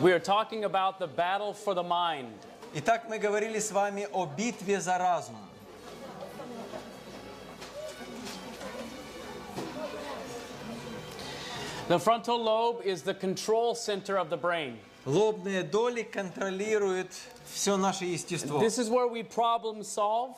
We are talking about the battle for the mind. Итак, мы говорили с вами о битве за разум. The frontal lobe is the control center of the brain. Лобные доли контролируют все наше естество. This is where we problem solve.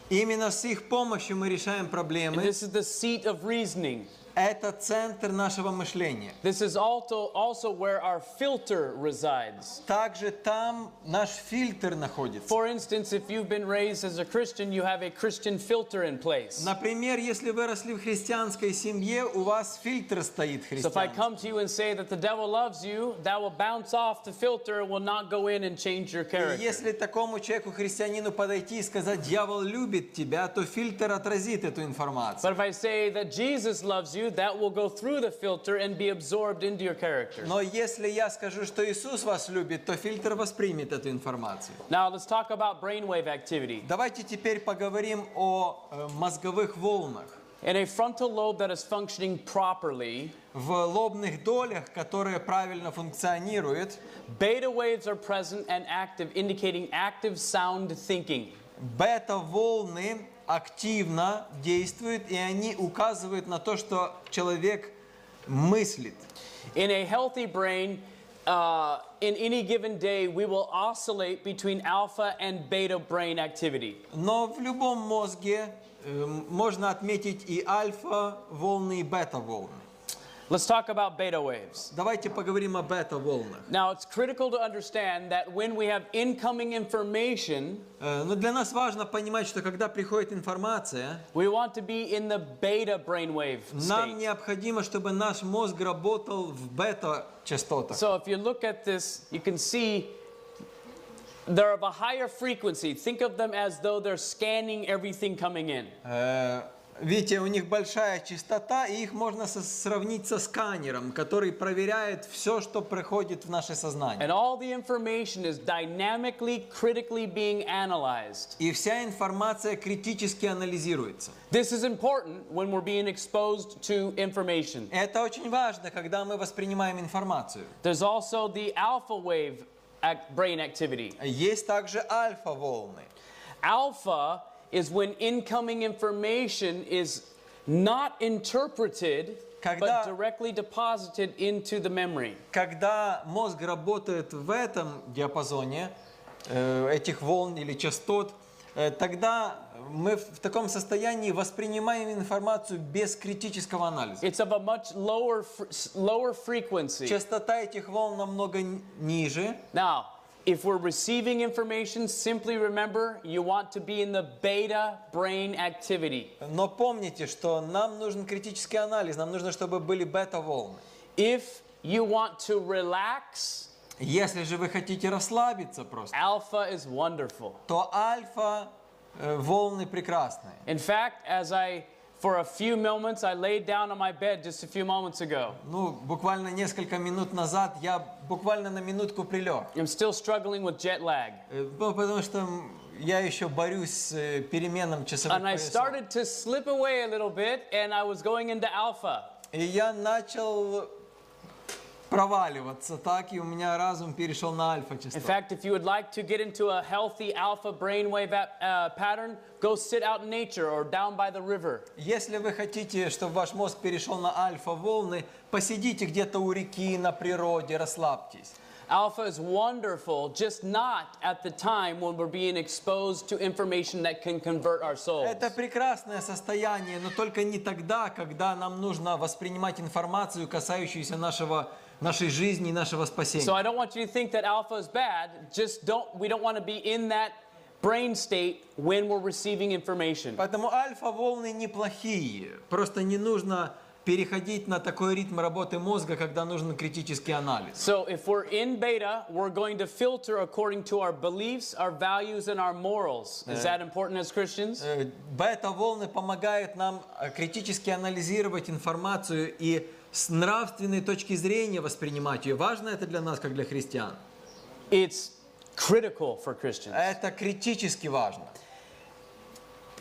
Именно с их помощью мы решаем And проблемы. this is the seat of reasoning. Это центр нашего мышления. This is also where our filter resides. Также там наш фильтр находится. For instance, if you've been raised as a Christian, you have a Christian filter in place. Например, если вы росли в христианской семье, у вас фильтр стоит So if I христианский. come to you and say that the devil loves you, that will bounce off the filter and will not go in and change your И character. если такому человеку, христианину, подойти и сказать, дьявол любит тебя, то фильтр отразит эту информацию. But if I say that Jesus loves you, that will go through the filter and be absorbed into your character. Но если я скажу, что Иисус вас любит, то фильтр воспримет эту информацию. Now let's talk about brainwave activity. Давайте теперь поговорим о мозговых волнах. In a frontal lobe that is functioning properly, В лобных долях, которые правильно функционируют, beta waves are present and active, indicating active sound thinking. бета-волны активно действуют, и они указывают на то, что человек мыслит. In a healthy brain, in any given day, we will oscillate between alpha and beta brain activity. Но в любом мозге можно отметить и альфа-волны, и бета-волны. Let's talk about beta waves. Давайте поговорим о бета-волнах. Now, it's critical to understand that when we have incoming information, Но для нас важно понимать, что когда приходит информация, we want to be in the beta brainwave нам state. необходимо, чтобы наш мозг работал в бета-частотах. So if you look at this, you can see they're of a higher frequency. Think of them as though they're scanning everything coming in. Видите, у них большая частота, и их можно сравнить со сканером, который проверяет все, что приходит в наше сознание. And all the information is dynamically, critically being analyzed. И вся информация критически анализируется. This is important when we're being exposed to information. Это очень важно, когда мы воспринимаем информацию. There's also the alpha wave brain activity. Есть также альфа-волны. Alpha is when incoming information is not interpreted, but directly deposited into the memory. Когда мозг работает в этом диапазоне этих волн или частот, тогда мы в таком состоянии воспринимаем информацию без критического анализа. It's of a much lower frequency. Частота этих волн намного ниже. Now, if we're receiving information, simply remember you want to be in the beta brain activity. Но помните, что нам нужен критический анализ, нам нужно, чтобы были бета-волны. If you want to relax, если же вы хотите расслабиться просто, alpha is wonderful. то альфа-волны прекрасные. In fact, for a few moments, I laid down on my bed just a few moments ago. Ну, буквально несколько минут назад я буквально на минутку прилег. I'm still struggling with jet lag. Потому что я еще борюсь с переменным часовых And I поясов. started to slip away a little bit, and I was going into alpha. И я начал проваливаться так, и у меня разум перешел на альфа-частоту. In fact, if you would like to get into a healthy alpha brainwave pattern, go sit out in nature or down by the river. Если вы хотите, чтобы ваш мозг перешел на альфа-волны, посидите где-то у реки, на природе, расслабьтесь. Alpha is wonderful, just not at the time when we're being exposed to information that can convert our souls. Это прекрасное состояние, но только не тогда, когда нам нужно воспринимать информацию, касающуюся нашей жизни и нашего спасения. So I don't want you to think that alpha is bad. We don't want to be in that brain state when we're receiving information. Поэтому альфа-волны неплохие. Просто не нужно переходить на такой ритм работы мозга, когда нужен критический анализ. So if we're in beta, we're going to filter according to our beliefs, our values, and our morals. Is that important as Christians? Бета-волны помогают нам критически анализировать информацию и с нравственной точки зрения воспринимать ее. Важно это для нас, как для христиан. It's critical for Christians. Это критически важно.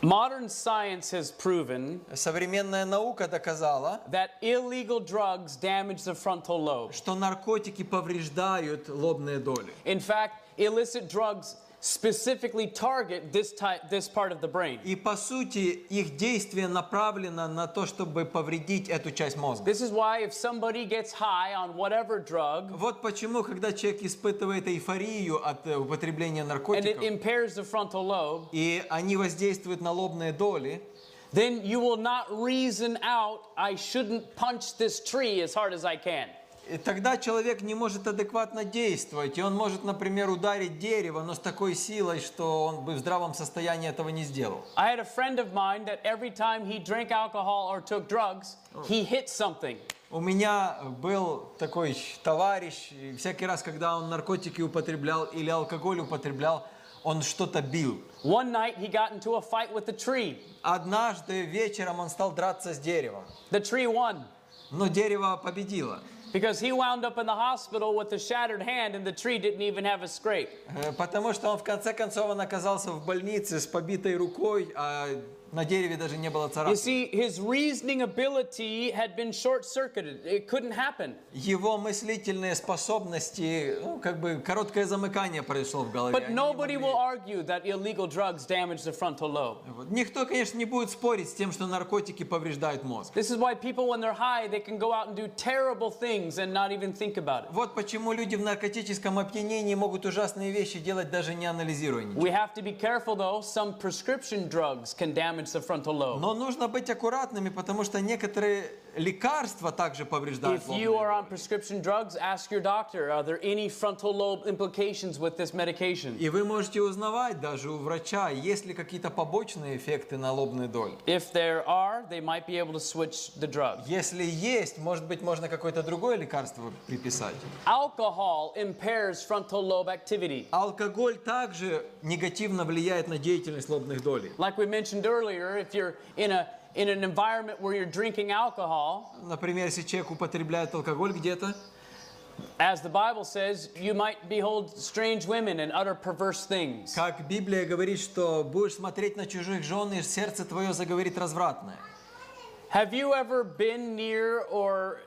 Modern science has proven Современная наука доказала, that illegal drugs damage the frontal lobe. что наркотики повреждают лобные доли. In fact, illicit drugs specifically target this part of the brain. И по сути их действие направлено на то, чтобы повредить эту часть мозга. This is why if somebody gets high on whatever drug Вот почему, когда человек испытывает эйфорию от употребления and it наркотиков, impairs the frontal lobe, и они воздействуют на лобные доли, then you will not reason out, I shouldn't punch this tree as hard as I can. и тогда человек не может адекватно действовать, и он может, например, ударить дерево, но с такой силой, что он бы в здравом состоянии этого не сделал. I had a friend of mine that every time he drank alcohol or took drugs, he hit something. У меня был такой товарищ, и всякий раз, когда он наркотики употреблял или алкоголь употреблял, он что-то бил. One night he got into a fight with a tree. Однажды вечером он стал драться с деревом, The tree won но дерево победило. because he wound up in the hospital with a shattered hand and the tree didn't even have a scrape. Потому что он в конце концов он оказался в больнице с побитой рукой, а на дереве даже не было You царапины. see, his reasoning ability had been short-circuited. It couldn't happen. Его мыслительные способности, ну, как бы короткое замыкание произошло в голове. But nobody will argue that illegal drugs damage the frontal lobe. Вот. Никто, конечно, не будет спорить с тем, что наркотики повреждают мозг. This is why people, when they're high, they can go out and do terrible things and not even think about it. Вот почему люди в наркотическом опьянении могут ужасные вещи делать, даже не анализируя ничего. We have to be careful, though. Some prescription drugs can damage the frontal lobe. Но нужно быть аккуратными, потому что некоторые лекарства также повреждают If лобные you are доли. on prescription drugs, ask your doctor, are there any frontal lobe implications with this medication? И вы можете узнавать даже у врача, есть ли какие-то побочные эффекты на лобные доли. If there are, they might be able to switch the drug. Если есть, может быть, можно какое-то другое лекарство приписать. Alcohol impairs frontal lobe activity. Алкоголь также негативно влияет на деятельность лобных долей. Like we mentioned earlier, if you're in an environment where you're drinking alcohol, Например, если человек употребляет алкоголь где-то, as the Bible says, you might behold strange women and utter perverse things. как Библия говорит, что будешь смотреть на чужих жен, и сердце твое заговорит развратное. Have you ever been near or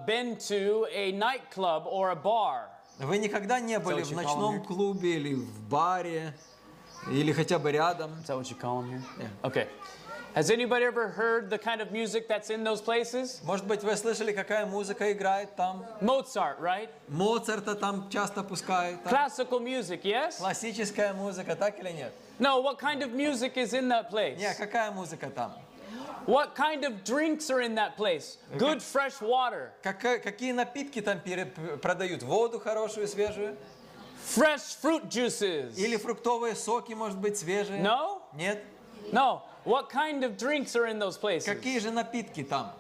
been to a nightclub or a bar? Вы никогда не были what в you call ночном them here? клубе или в баре, или хотя бы рядом? Is that what you call them here? Yeah. Okay. Has anybody ever heard the kind of music that's in those places? Может быть, вы слышали, какая музыка играет там? Mozart, right? Моцарта там часто пускают. Там. Classical music, yes? Классическая музыка, так или нет? No, what kind of music is in that place? Не, какая музыка там? What kind of drinks are in that place? Good fresh water. Какие напитки там продают? Воду хорошую, свежую? Fresh fruit juices. Или фруктовые соки, может быть, свежие? No? Нет? No. What kind of drinks are in those places? Какие же напитки там?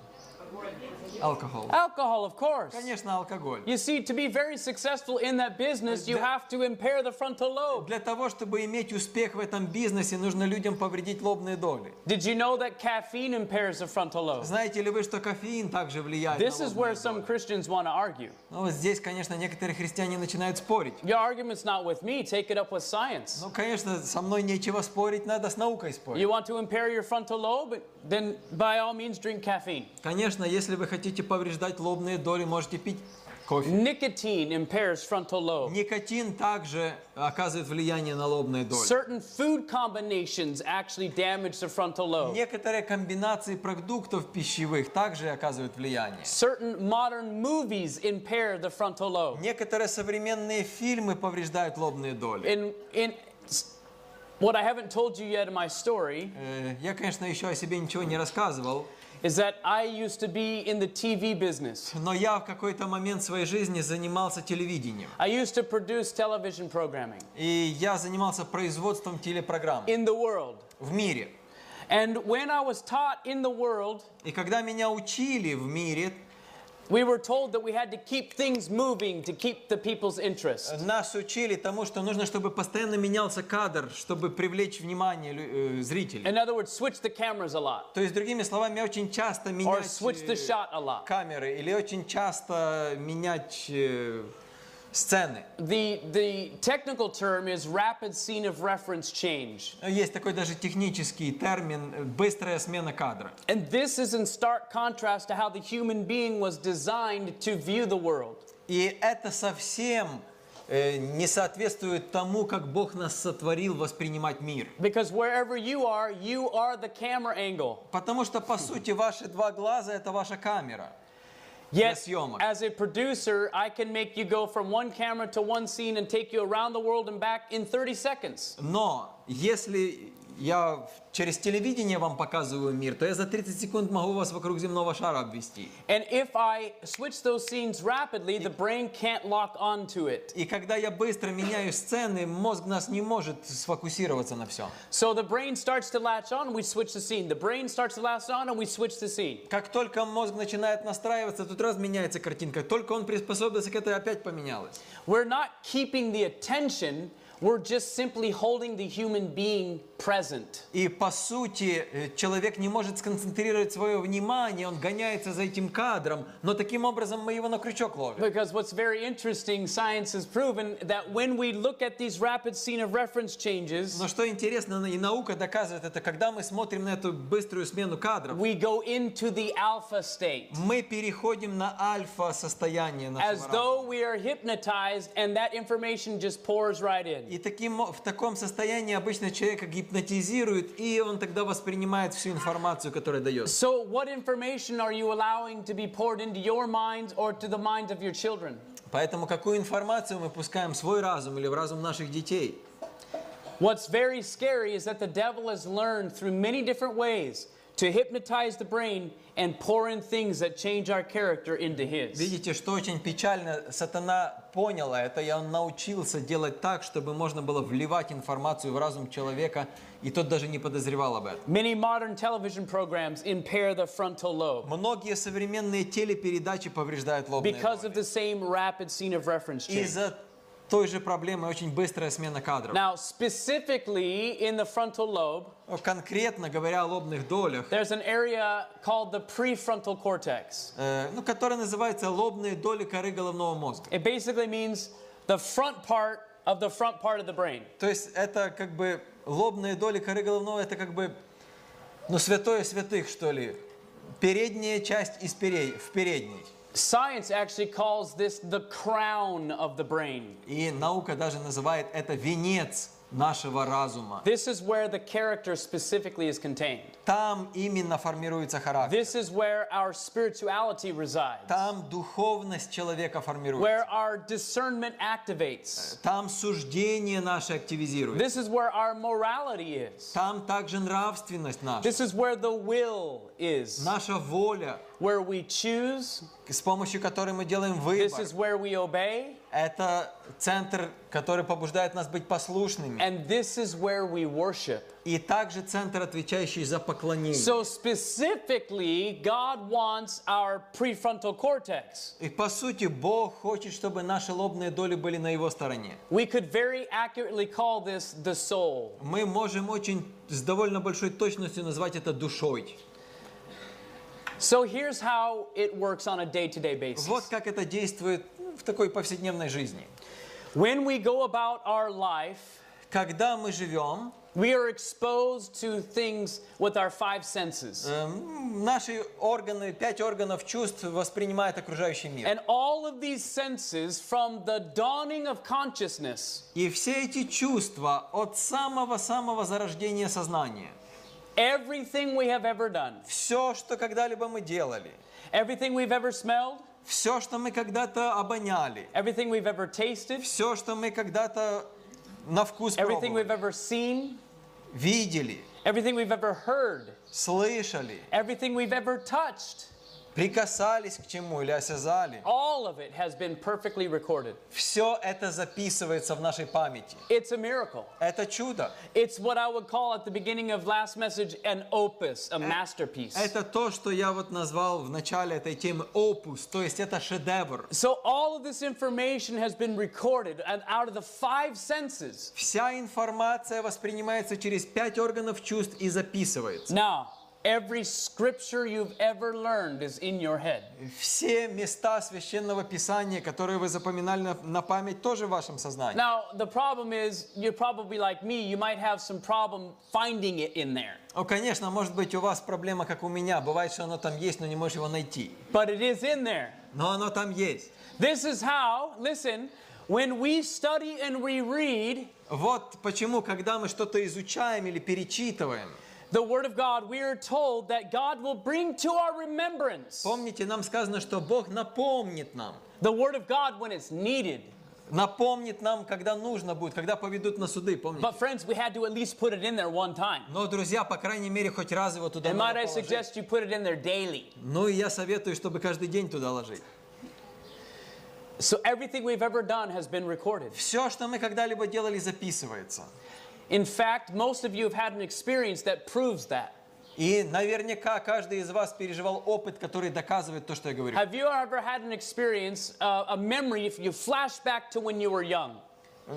Алкоголь. Alcohol, of course. Конечно, алкоголь. You see, to be very successful in that business, you have to impair the frontal lobe. Для того, чтобы иметь успех в этом бизнесе, нужно людям повредить лобные доли. Did you know that caffeine impairs the frontal lobe? Знаете ли вы, что кофеин также влияет This на is where лобные some доли? Christians want to argue. Ну, вот здесь, конечно, некоторые христиане начинают спорить. Your argument's not with me, take it up with science. Ну, конечно, со мной нечего спорить, надо с наукой спорить. You want to impair your frontal lobe? Then by all means drink caffeine. Конечно, если вы хотите повреждать лобные доли, можете пить кофе. Nicotine impairs frontal lobe. Никотин также оказывает влияние на лобные доли. Certain food combinations actually damage the frontal lobe. Некоторые комбинации продуктов пищевых также оказывают влияние. Certain modern movies impair the frontal lobe. Некоторые современные фильмы повреждают лобные доли. What I haven't told you yet in my story Я, конечно, еще о себе ничего не рассказывал, is that I used to be in the TV business. но я в какой-то момент своей жизни занимался телевидением. I used to produce television programming И я занимался производством телепрограмм in the world. в мире. And when I was taught in the world, И когда меня учили в мире, we were told that we had to keep things moving to keep the people's interest. нас учили тому, что нужно, чтобы постоянно менялся кадр, чтобы привлечь внимание зрителей. In other words, switch the cameras a lot То есть, другими словами, очень часто or менять switch the shot a lot. камеры или очень часто менять сцены. The technical term is rapid scene of reference change. Есть такой даже технический термин «быстрая смена кадра». And this is in stark contrast to how the human being was designed to view the world. И это совсем не соответствует тому, как Бог нас сотворил воспринимать мир. Because wherever you are the camera angle. Потому что, по сути, ваши два глаза – это ваша камера. Yet, as a producer, I can make you go from one camera to one scene and take you around the world and back in 30 seconds. Но если я через телевидение вам показываю мир, то я за 30 секунд могу вас вокруг земного шара обвести. And if I switch those scenes rapidly, the brain can't lock onto it. И когда я быстро меняю сцены, мозг нас не может сфокусироваться на всем. So the brain starts to latch on, we switch the scene. The brain starts to latch on, and we switch the scene. Как только мозг начинает настраиваться, тут раз меняется картинка. Только он приспособился к этой, опять поменялось. We're not keeping the attention. We're just simply holding the human being present. И по сути человек не может сконцентрировать свое внимание, он гоняется за этим кадром, но таким образом мы его на крючок ловим. Because what's very interesting, science has proven that when we look at these rapid scene of reference changes, Но что интересно, и наука доказывает это, когда мы смотрим на эту быструю смену кадров, we go into the alpha state. мы переходим на альфа-состояние As нашего though разума. we are hypnotized and that information just pours right in. И в таком состоянии обычно человека гипнотизирует, и он тогда воспринимает всю информацию, которая дается. So what information are you allowing to be poured into your minds or to the minds of your children? Поэтому какую информацию мы пускаем в свой разум или в разум наших детей? What's very scary is that the devil has learned through many different ways to hypnotize the brain and pour in things that change our character into his. Видите, что очень печально, сатана понял это, и он научился делать так, чтобы можно было вливать информацию в разум человека, и тот даже не подозревал об этом. Many modern television programs impair the frontal lobe Многие современные телепередачи повреждают лобные because of доли. the same rapid scene of reference change. Из-за той же проблемы очень быстрая смена кадров. Now, specifically in the frontal lobe, Конкретно говоря о лобных долях, there's an area called the prefrontal cortex. которая называется лобные доли коры головного мозга. It basically means the front part of the brain. То есть это как бы лобные доли коры головного, это как бы, святое святых, что ли. Передняя часть в передней. Science actually calls this the crown of the brain. И наука даже называет это венец нашего разума. This is where the character specifically is contained. Там именно формируется характер. This is where our spirituality resides. Там духовность человека Where формируется. our discernment activates. Там суждение наше активизируется. This is where our morality is. Там также нравственность наша. This is where the will is. Наша воля, Where we choose. с помощью которой мы делаем This выбор. is where we obey. Это центр, который побуждает нас быть послушными. And this is where we worship. И также центр, отвечающий за поклонение. So specifically, God wants our prefrontal cortex. И по сути, Бог хочет, чтобы наши лобные доли были на Его стороне. We could very accurately call this the soul. Мы можем очень с довольно большой точностью назвать это душой. So here's how it works on a day-to-day basis. Вот как это действует в такой повседневной жизни. When we go about our life, Когда мы живем, we are exposed to things with our five senses. наши органы, 5 органов чувств воспринимают окружающий мир. And all of these senses, from the dawning of consciousness, И все эти чувства от самого-самого зарождения сознания, everything we have ever done, все, что когда-либо мы делали, everything we've ever smelled, все, что мы когда-то обоняли, everything we've ever tasted, все, что мы когда-то на вкус everything we've пробовали, ever seen, видели, everything we've ever heard, слышали, everything we've ever touched, прикасались к чему или осязали, all of it has been perfectly recorded. все это записывается в нашей памяти. It's a miracle. Это чудо. It's what I would call at the beginning of last message an opus, a masterpiece. Это то, что я вот назвал в начале этой темы опус, то есть это шедевр. So all of this information has been recorded and out of the five senses. Вся информация воспринимается через 5 органов чувств и записывается. Now, every scripture you've ever learned is in your head. Все места Священного Писания, которые вы запоминали на память, тоже в вашем сознании. Now, the problem is, you're probably like me, you might have some problem finding it in there. Ну, конечно, может быть, у вас проблема, как у меня. Бывает, что оно там есть, но не можешь его найти. But it is in there. Но оно там есть. This is how, listen, when we study and we read, Вот почему, когда мы что-то изучаем или перечитываем, the Word of God, we are told that God will bring to our remembrance помните, нам сказано, что Бог напомнит нам. the Word of God when it's needed. Напомнит нам, когда нужно будет, когда поведут на суды, помните? But friends, we had to at least put it in there one time. Но, друзья, по крайней мере, хоть раз его туда And might надо I положить. suggest you put it in there daily. Ну и я советую, чтобы каждый день туда ложить. So everything we've ever done has been recorded. Все, что мы когда-либо делали, записывается. In fact, most of you have had an experience that proves that. И наверняка каждый из вас переживал опыт, который доказывает то, что я говорю. Have you ever had an experience, a memory, if you flash back to when you were young?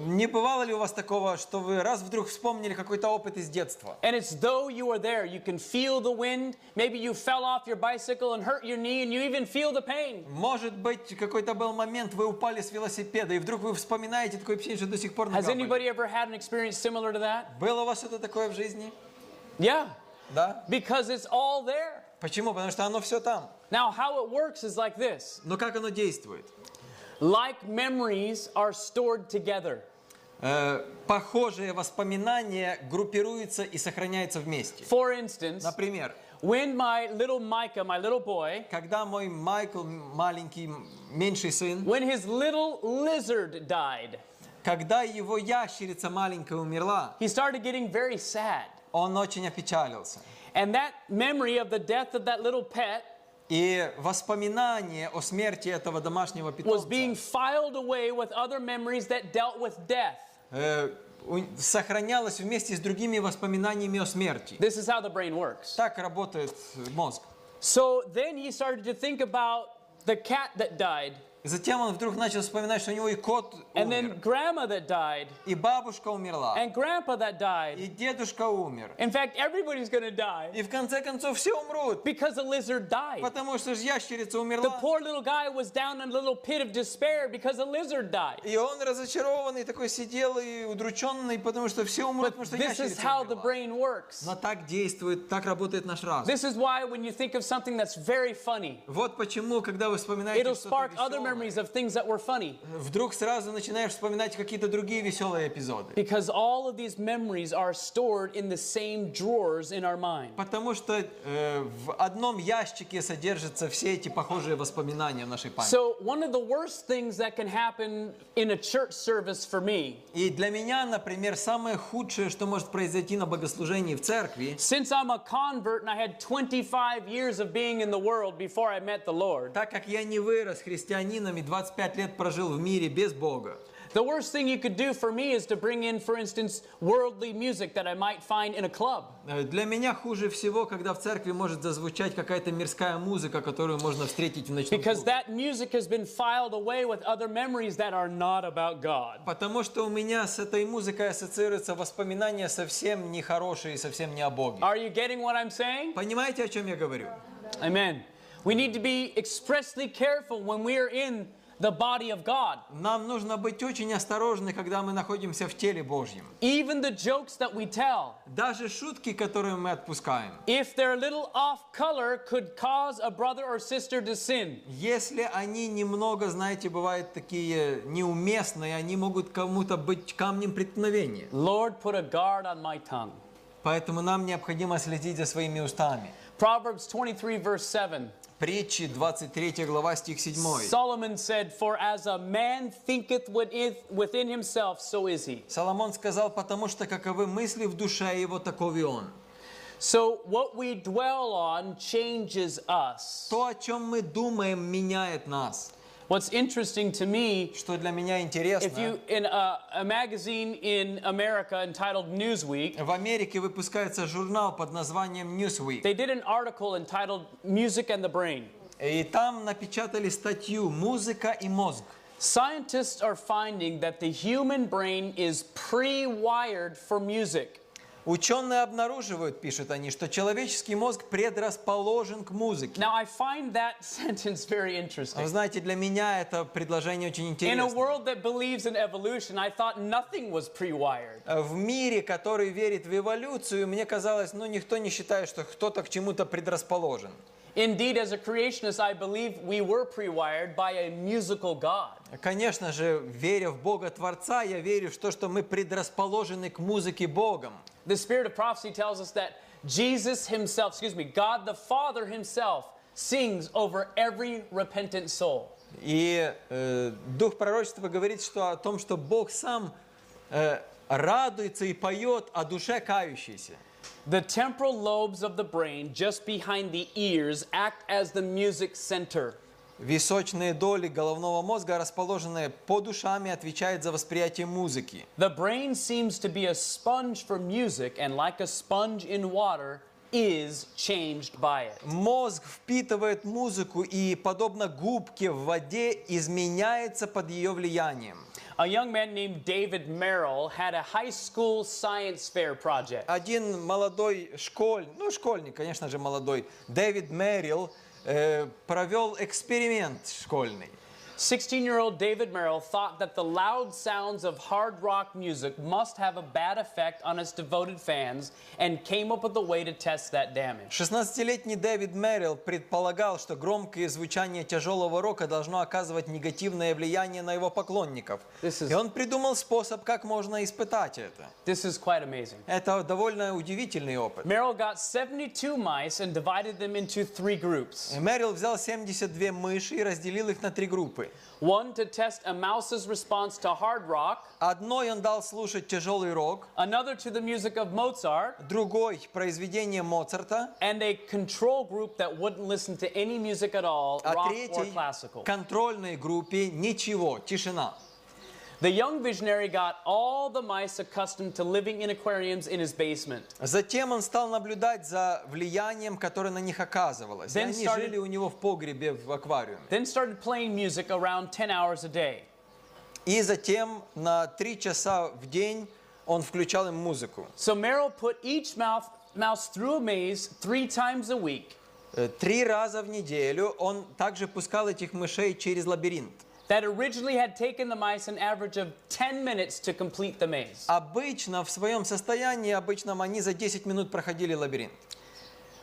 Не бывало ли у вас такого, что вы раз вдруг вспомнили какой-то опыт из детства? And it's though you were there, you can feel the wind. Maybe you fell off your bicycle and hurt your knee, and you even feel the pain. Может быть, какой-то был момент, вы упали с велосипеда, и вдруг вы вспоминаете такое ощущение, что до сих пор Has нога anybody болит. ever had an experience similar to that? Было у вас что-то такое в жизни? Yeah, Да? because it's all there. Почему? Потому что оно все там. Now, how it works is like this. Но как оно действует? Like memories are stored together. Похожие воспоминания группируются и сохраняются вместе. For instance, Например, when my little Micah, my little boy, когда мой Майкл, маленький, меньший сын, when his little lizard died, когда его ящерица маленькая умерла, he started getting very sad. он очень опечалился. And that memory of the death of that little pet И воспоминание о смерти этого домашнего was being питомца filed away with other memories that dealt with death. сохранялось вместе с другими воспоминаниями о смерти. This is how the brain works. Так работает мозг. So then he started to think about the cat that died, И затем он вдруг начал вспоминать, что у него и кот and умер, then grandma that died, и бабушка умерла, and grandpa that died. и дедушка умер. In fact, everybody's going to die И в конце концов все умрут, because the lizard died. потому что же ящерица The умерла. poor little guy was down in a little pit of despair because the lizard died. И он разочарованный такой сидел и удрученный, потому что все умрут, потому что This is ящерица how the умерла. brain works. Но так действует, так работает наш разум. This is why when you think of something that's very funny, Вот почему, когда вы вспоминаете it'll что-то spark other веселое, memories of things that were funny. вдруг сразу начинаешь вспоминать какие-то другие веселые эпизоды. Because all of these memories are stored in the same drawers in our mind. Потому что в одном ящике содержатся все эти похожие воспоминания в нашей памяти. So one of the worst things that can happen in a church service for me, И для меня, например, самое худшее, что может произойти на богослужении в церкви, since I'm a convert and I had 25 years of being in the world before I met the Lord, так как я не вырос христианином и 25 лет прожил в мире без Бога, the worst thing you could do for me is to bring in, for instance, worldly music that I might find in a club. для меня хуже всего, когда в церкви может зазвучать какая-то мирская музыка, которую можно встретить в ночном Because клубе. that music has been filed away with other memories that are not about God. Потому что у меня с этой музыкой ассоциируются воспоминания совсем нехорошие и совсем не о Боге. Are you getting what I'm saying? Понимаете, о чем я говорю? Amen. We need to be expressly careful when we are in the body of God. Нам нужно быть очень осторожны, когда мы находимся в теле Божьем. Even the jokes that we tell, Даже шутки, которые мы отпускаем, if they're a little off color, could cause a brother or sister to sin. если они немного, знаете, бывают такие неуместные, они могут кому-то быть камнем преткновения. Lord, put a guard on my tongue. Поэтому нам необходимо следить за своими устами. Proverbs 23 verse 7. Притчи, 23 глава, стих 7. Solomon said, "For as a man thinketh within himself, so is he." Соломон сказал, потому что каковы мысли в душе его, таков и он. So what we dwell on changes us. То, о чем мы думаем, меняет нас. What's interesting to me, Что для меня if интересно, you in a magazine in America entitled Newsweek, в Америке выпускается журнал под названием Newsweek. they did an article entitled Music and the Brain. И там напечатали статью «Музыка и мозг». Scientists are finding that the human brain is pre-wired for music. Ученые обнаруживают, пишут они, что человеческий мозг предрасположен к музыке. Now, I find that sentence very Вы interesting. знаете, для меня это предложение очень In a интересно. world that believes in evolution, I thought nothing was pre-wired. В мире, который верит в эволюцию, мне казалось, никто не считает, что кто-то к чему-то предрасположен. Indeed, as a creationist, I believe we were pre-wired by a musical God. Конечно же, веря в Бога Творца, я верю в то, что мы предрасположены к музыке Богом. The spirit of prophecy tells us that Jesus himself, God the Father himself sings over every repentant soul. И Дух пророчества говорит о том, что Бог сам радуется и поет о душе кающейся. The temporal lobes of the brain just behind the ears act as the music center. Височные доли головного мозга, расположенные под ушами, отвечают за восприятие музыки. The brain seems to be a sponge for music, and like a sponge in water, is changed by it. Мозг впитывает музыку и, подобно губке в воде, изменяется под ее влиянием. A young man named David Merrill had a high school science fair project. Один молодой школьник, конечно же молодой, Дэвид Меррилл, провел эксперимент школьный. 16-year-old David Merrill thought that the loud sounds of hard rock music must have a bad effect on his devoted fans and came up with a way to test that damage. 16-летний Дэвид Меррилл предполагал, что громкое звучание тяжелого рока должно оказывать негативное влияние на его поклонников. И он придумал способ, как можно испытать это. This is quite amazing. Это довольно удивительный опыт. Merrill got 72 mice and divided them into 3 groups. Меррилл взял 72 мыши и разделил их на 3 группы. One to test a mouse's response to hard rock. Одной он дал слушать тяжелый рок. Another to the music of Mozart. Другой произведение Моцарта. And a control group that wouldn't listen to any music at all, rock or classical. Контрольной группе ничего, тишина. The young visionary got all the mice accustomed to living in aquariums in his basement. Затем он стал наблюдать за влиянием, которое на них оказывалось. Они жили у него в погребе в аквариуме. Then started playing music around 10 hours a day. И затем на 3 часа в день он включал им музыку. So Merrill put each mouse through a maze 3 times a week. 3 раза в неделю он также пускал этих мышей через лабиринт. That originally had taken the mice an average of 10 minutes to complete the maze. Обычно в своем состоянии, они за 10 минут проходили лабиринт.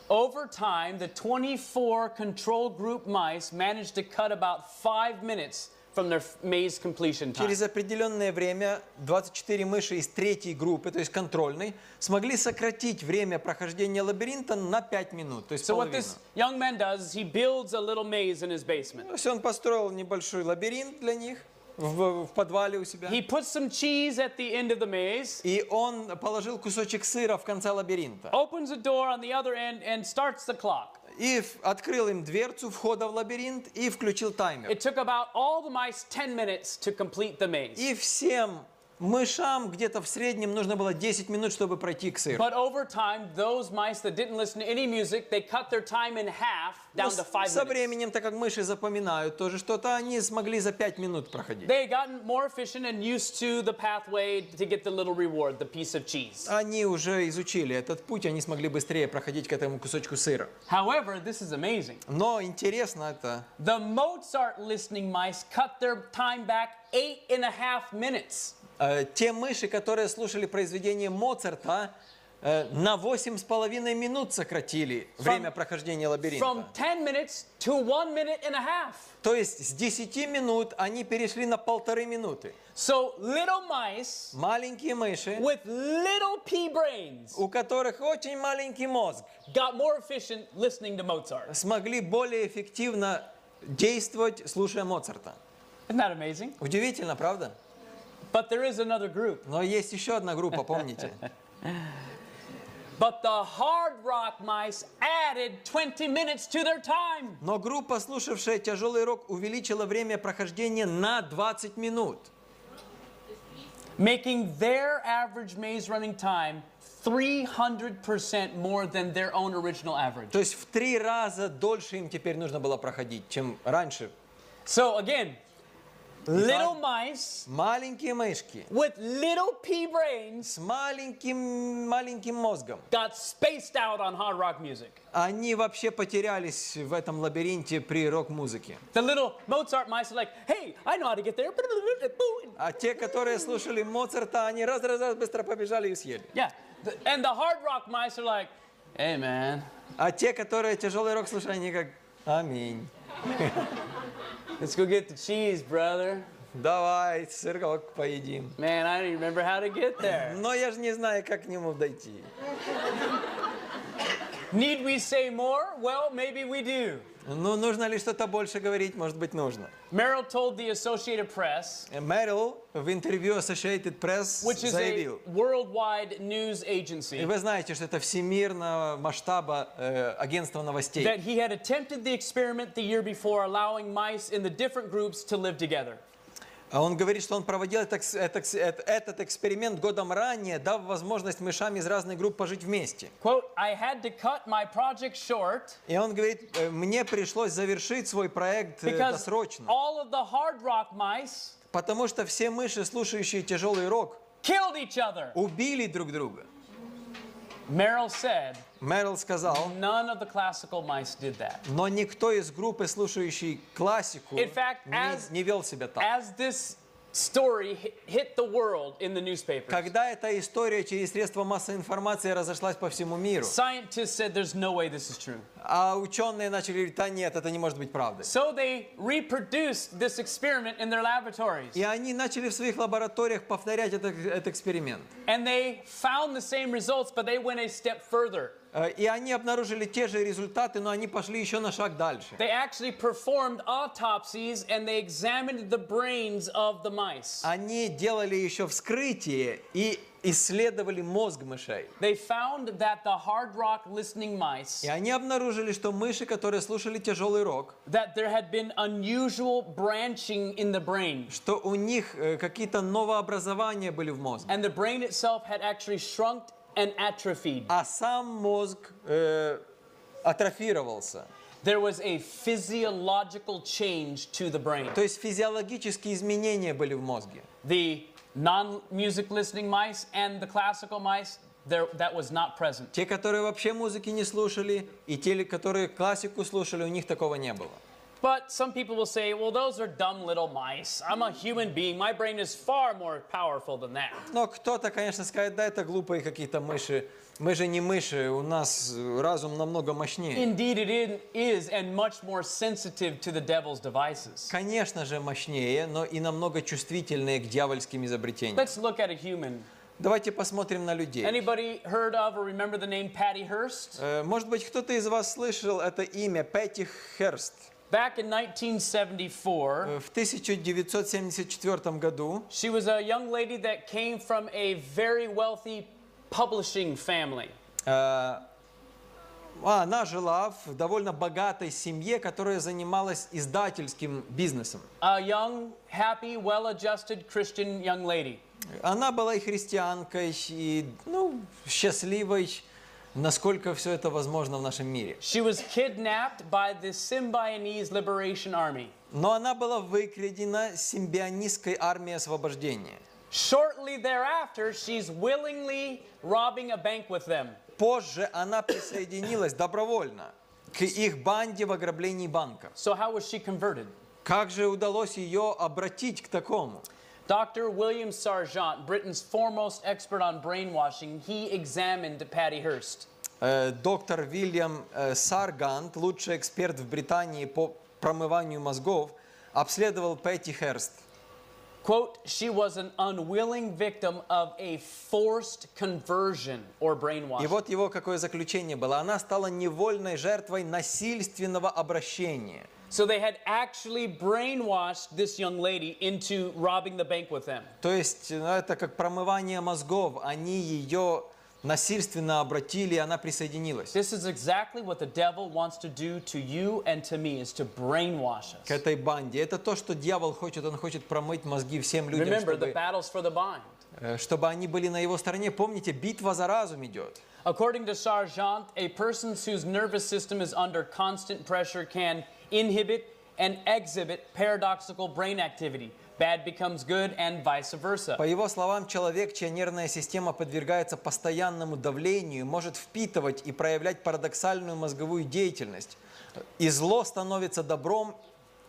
Over time, the 24 control group mice managed to cut about 5 minutes from their maze completion time. Через определенное время 24 мыши из 3-й группы, то есть контрольной, смогли сократить время прохождения лабиринта на 5 минут, то есть So what половину. this young man does is he builds a little maze in his basement. То есть он построил небольшой лабиринт для них в подвале у себя. He puts some cheese at the end of the maze. И он положил кусочек сыра в конце лабиринта. Opens a door on the other end and starts the clock. И открыл им дверцу входа в лабиринт и включил таймер. It took about all the mice 10 minutes to complete the maze. И всем мышам где-то в среднем нужно было 10 минут, чтобы пройти к сыру. But over time, those mice that didn't listen to any music, they cut their time in half down to 5 Со minutes. временем, так как мыши запоминают тоже что-то, они смогли за 5 минут проходить. They gotten more efficient and used to the pathway to get the little reward, the piece of cheese. Они уже изучили этот путь, они смогли быстрее проходить к этому кусочку сыра. However, this is amazing. Но интересно это. The Mozart listening mice cut their time back 8.5 minutes. Те мыши, которые слушали произведение Моцарта, на 8,5 минут сократили время прохождения лабиринта. From 10 minutes to 1.5 minutes. То есть с 10 минут они перешли на 1,5 минуты. So little mice Маленькие мыши, with little pea brains у которых очень маленький мозг, got more efficient listening to Mozart. смогли более эффективно действовать, слушая Моцарта. Isn't that amazing? Удивительно, правда? But there is another group. Но есть еще одна группа, помните? But the hard rock mice added 20 minutes to their time. Но группа, слушавшая тяжелый рок, увеличила время прохождения на 20 минут. Making their average maze running time 300% more than their own original average. То есть в 3 раза дольше им теперь нужно было проходить, чем раньше. So again, Little mice Маленькие мышки with little pea brains с маленьким мозгом. got spaced out on hard rock music. Они вообще потерялись в этом лабиринте при рок-музыке. The little Mozart mice are like, hey, I know how to get there. А те, которые слушали Моцарта, они раз быстро побежали и съели. Yeah. And the hard rock mice are like, hey, man, А те, которые тяжелый рок слушали, они как аминь. let's go get the cheese, brother. Давай сырок поедим. Man, I don't even remember how to get there. Но я же не знаю, как к нему дойти. Need we say more? Well, maybe we do. Ну, нужно ли что-то больше говорить? Может быть, нужно. Merrill told the Associated Press, Мэрил в интервью Associated Press which is a заявил, worldwide news и agency, вы знаете, что это всемирного масштаба агентство новостей, that he had attempted the experiment the year before, allowing mice in the different groups to live together. А он говорит, что он проводил этот эксперимент годом ранее, дав возможность мышам из разных групп пожить вместе. Quote, I had to cut my project short И он говорит, мне пришлось завершить свой проект because досрочно, all of the hard rock mice потому что все мыши, слушающие тяжелый рок, killed each other. убили друг друга. Merrill said, Мэрил сказал, none of the classical mice did that. но никто из группы, слушающей классику, In fact, не вел себя так. As this story hit the world in the newspapers, Когда эта история через средства массовой информации разошлась по всему миру, scientists said there's no way this is true. а ученые начали говорить, да нет, это не может быть правдой. So they reproduced this experiment in their laboratories. И они начали в своих лабораториях повторять этот эксперимент. And they found the same results, but they went a step further. И они обнаружили те же результаты, но они пошли еще на шаг дальше. They actually performed autopsies and they examined the brains of the mice. Они делали еще вскрытие и исследовали мозг мышей. They found that the hard rock listening mice, И они обнаружили, что мыши, которые слушали тяжелый рок, that there had been unusual branching in the brain. что у них какие-то новообразования были в мозге. And the brain itself had actually shrunk and atrophied. А сам мозг атрофировался. There was a physiological change to the brain. То есть физиологические изменения были в мозге. The non-music listening mice and the classical mice, that was not present. Те, которые вообще музыки не слушали, и те, которые классику слушали, у них такого не было. But some people will say, well, those are dumb little mice. I'm a human being. My brain is far more powerful than that. Но кто-то, конечно, скажет, да, это глупые какие-то мыши. Мы же не мыши, у нас разум намного мощнее. Indeed, it is, and much more sensitive to the devil's devices. Конечно же, мощнее, но и намного чувствительнее к дьявольским изобретениям. Let's look at a human. Давайте посмотрим на людей. Anybody heard of or remember the name Patty Hearst? Может быть, кто-то из вас слышал это имя Пэтти Херст. Back in 1974, В 1974 году she was a young lady that came from a very wealthy publishing family. она жила в довольно богатой семье, которая занималась издательским бизнесом. A young, happy, well-adjusted Christian young lady. Она была и христианкой, и счастливой, насколько все это возможно в нашем мире. She was kidnapped by the Symbionese Liberation Army. Но она была выкрадена симбионистской армией освобождения. Shortly thereafter, she's willingly robbing a bank with them. Позже она присоединилась добровольно к их банде в ограблении банка. So how was she converted? Как же удалось ее обратить к такому? Dr. William Sargent, Britain's foremost expert on brainwashing, he examined Patty Hearst. Доктор Вильям Саргант, лучший эксперт в Британии по промыванию мозгов, обследовал Пэтти Херст. Quote, she was an unwilling victim of a forced conversion or И brainwashing. вот его какое заключение было. Она стала невольной жертвой насильственного обращения. So they had actually brainwashed this young lady into robbing the bank with them. То есть это как промывание мозгов. Они ее насильственно обратили, и она присоединилась This is exactly what the devil wants to do to you and to me, is to brainwash к us. этой банде. Это то, что дьявол хочет. Он хочет промыть мозги всем людям, Remember, the battle's for the mind. чтобы они были на его стороне. Помните, битва за разум идет. According to Sargent, a person whose nervous system is under constant pressure can inhibit and exhibit paradoxical brain activity. Bad becomes good and vice versa. По его словам, человек, чья нервная система подвергается постоянному давлению, может впитывать и проявлять парадоксальную мозговую деятельность. И зло становится добром,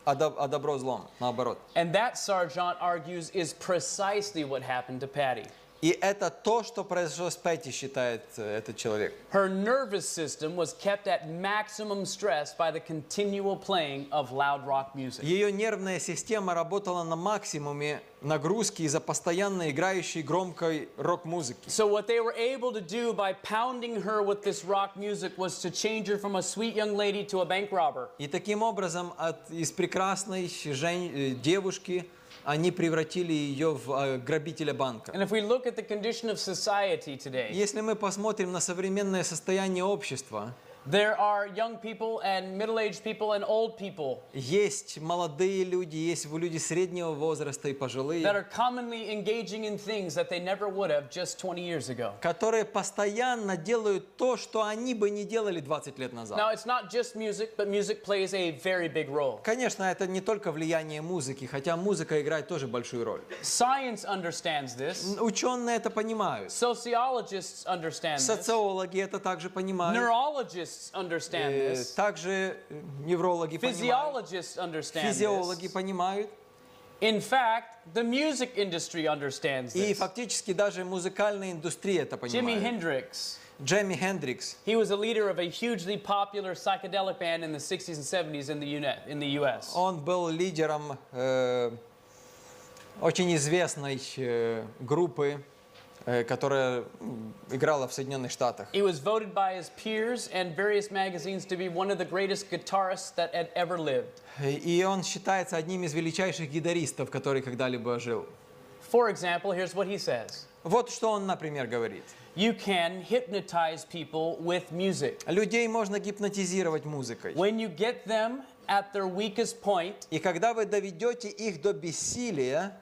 а добро злом, наоборот. And that, Sargent argues, is precisely what happened to Patty. И это то, что произошло с Пэтти, считает этот человек. Her nervous system was kept at maximum stress by the continual playing of loud rock music. Ее нервная система работала на максимуме нагрузки из-за постоянно играющей громкой рок-музыки. So what they were able to do by pounding her with this rock music was to change her from a sweet young lady to a bank robber. И таким образом из прекрасной девушки они превратили ее в грабителя банка. And if we look at the condition of society today, Если мы посмотрим на современное состояние общества, there are young people and middle-aged people and old people есть молодые люди, есть люди среднего возраста и пожилые, that are commonly engaging in things that they never would have just 20 years ago. которые постоянно делают то, что они бы не делали 20 лет назад. Now, it's not just music, but music plays a very big role. Конечно, это не только влияние музыки, хотя музыка играет тоже большую роль. Science understands this. Ученые это понимают. Sociologists understand this. Социологи это также понимают. Neurologists understand this. Также неврологи понимают. Physiologists understand Физиологи this. понимают. In fact, the music industry understands И this. фактически даже музыкальная индустрия это Jimi понимает. Hendrix. Джимми Хендрикс. He was a leader of a hugely popular psychedelic band in the 60s and 70s in the US. Он был лидером очень известной группы, которая играла в Соединенных Штатах. He was voted by his peers and various magazines to be one of the greatest guitarists that had ever lived. И он считается одним из величайших гитаристов, который когда-либо жил. For example, here's what he says. Вот что он, например, говорит. You can hypnotize people with music. Людей можно гипнотизировать музыкой. When you get them at their weakest point, И когда вы доведете их до бессилия,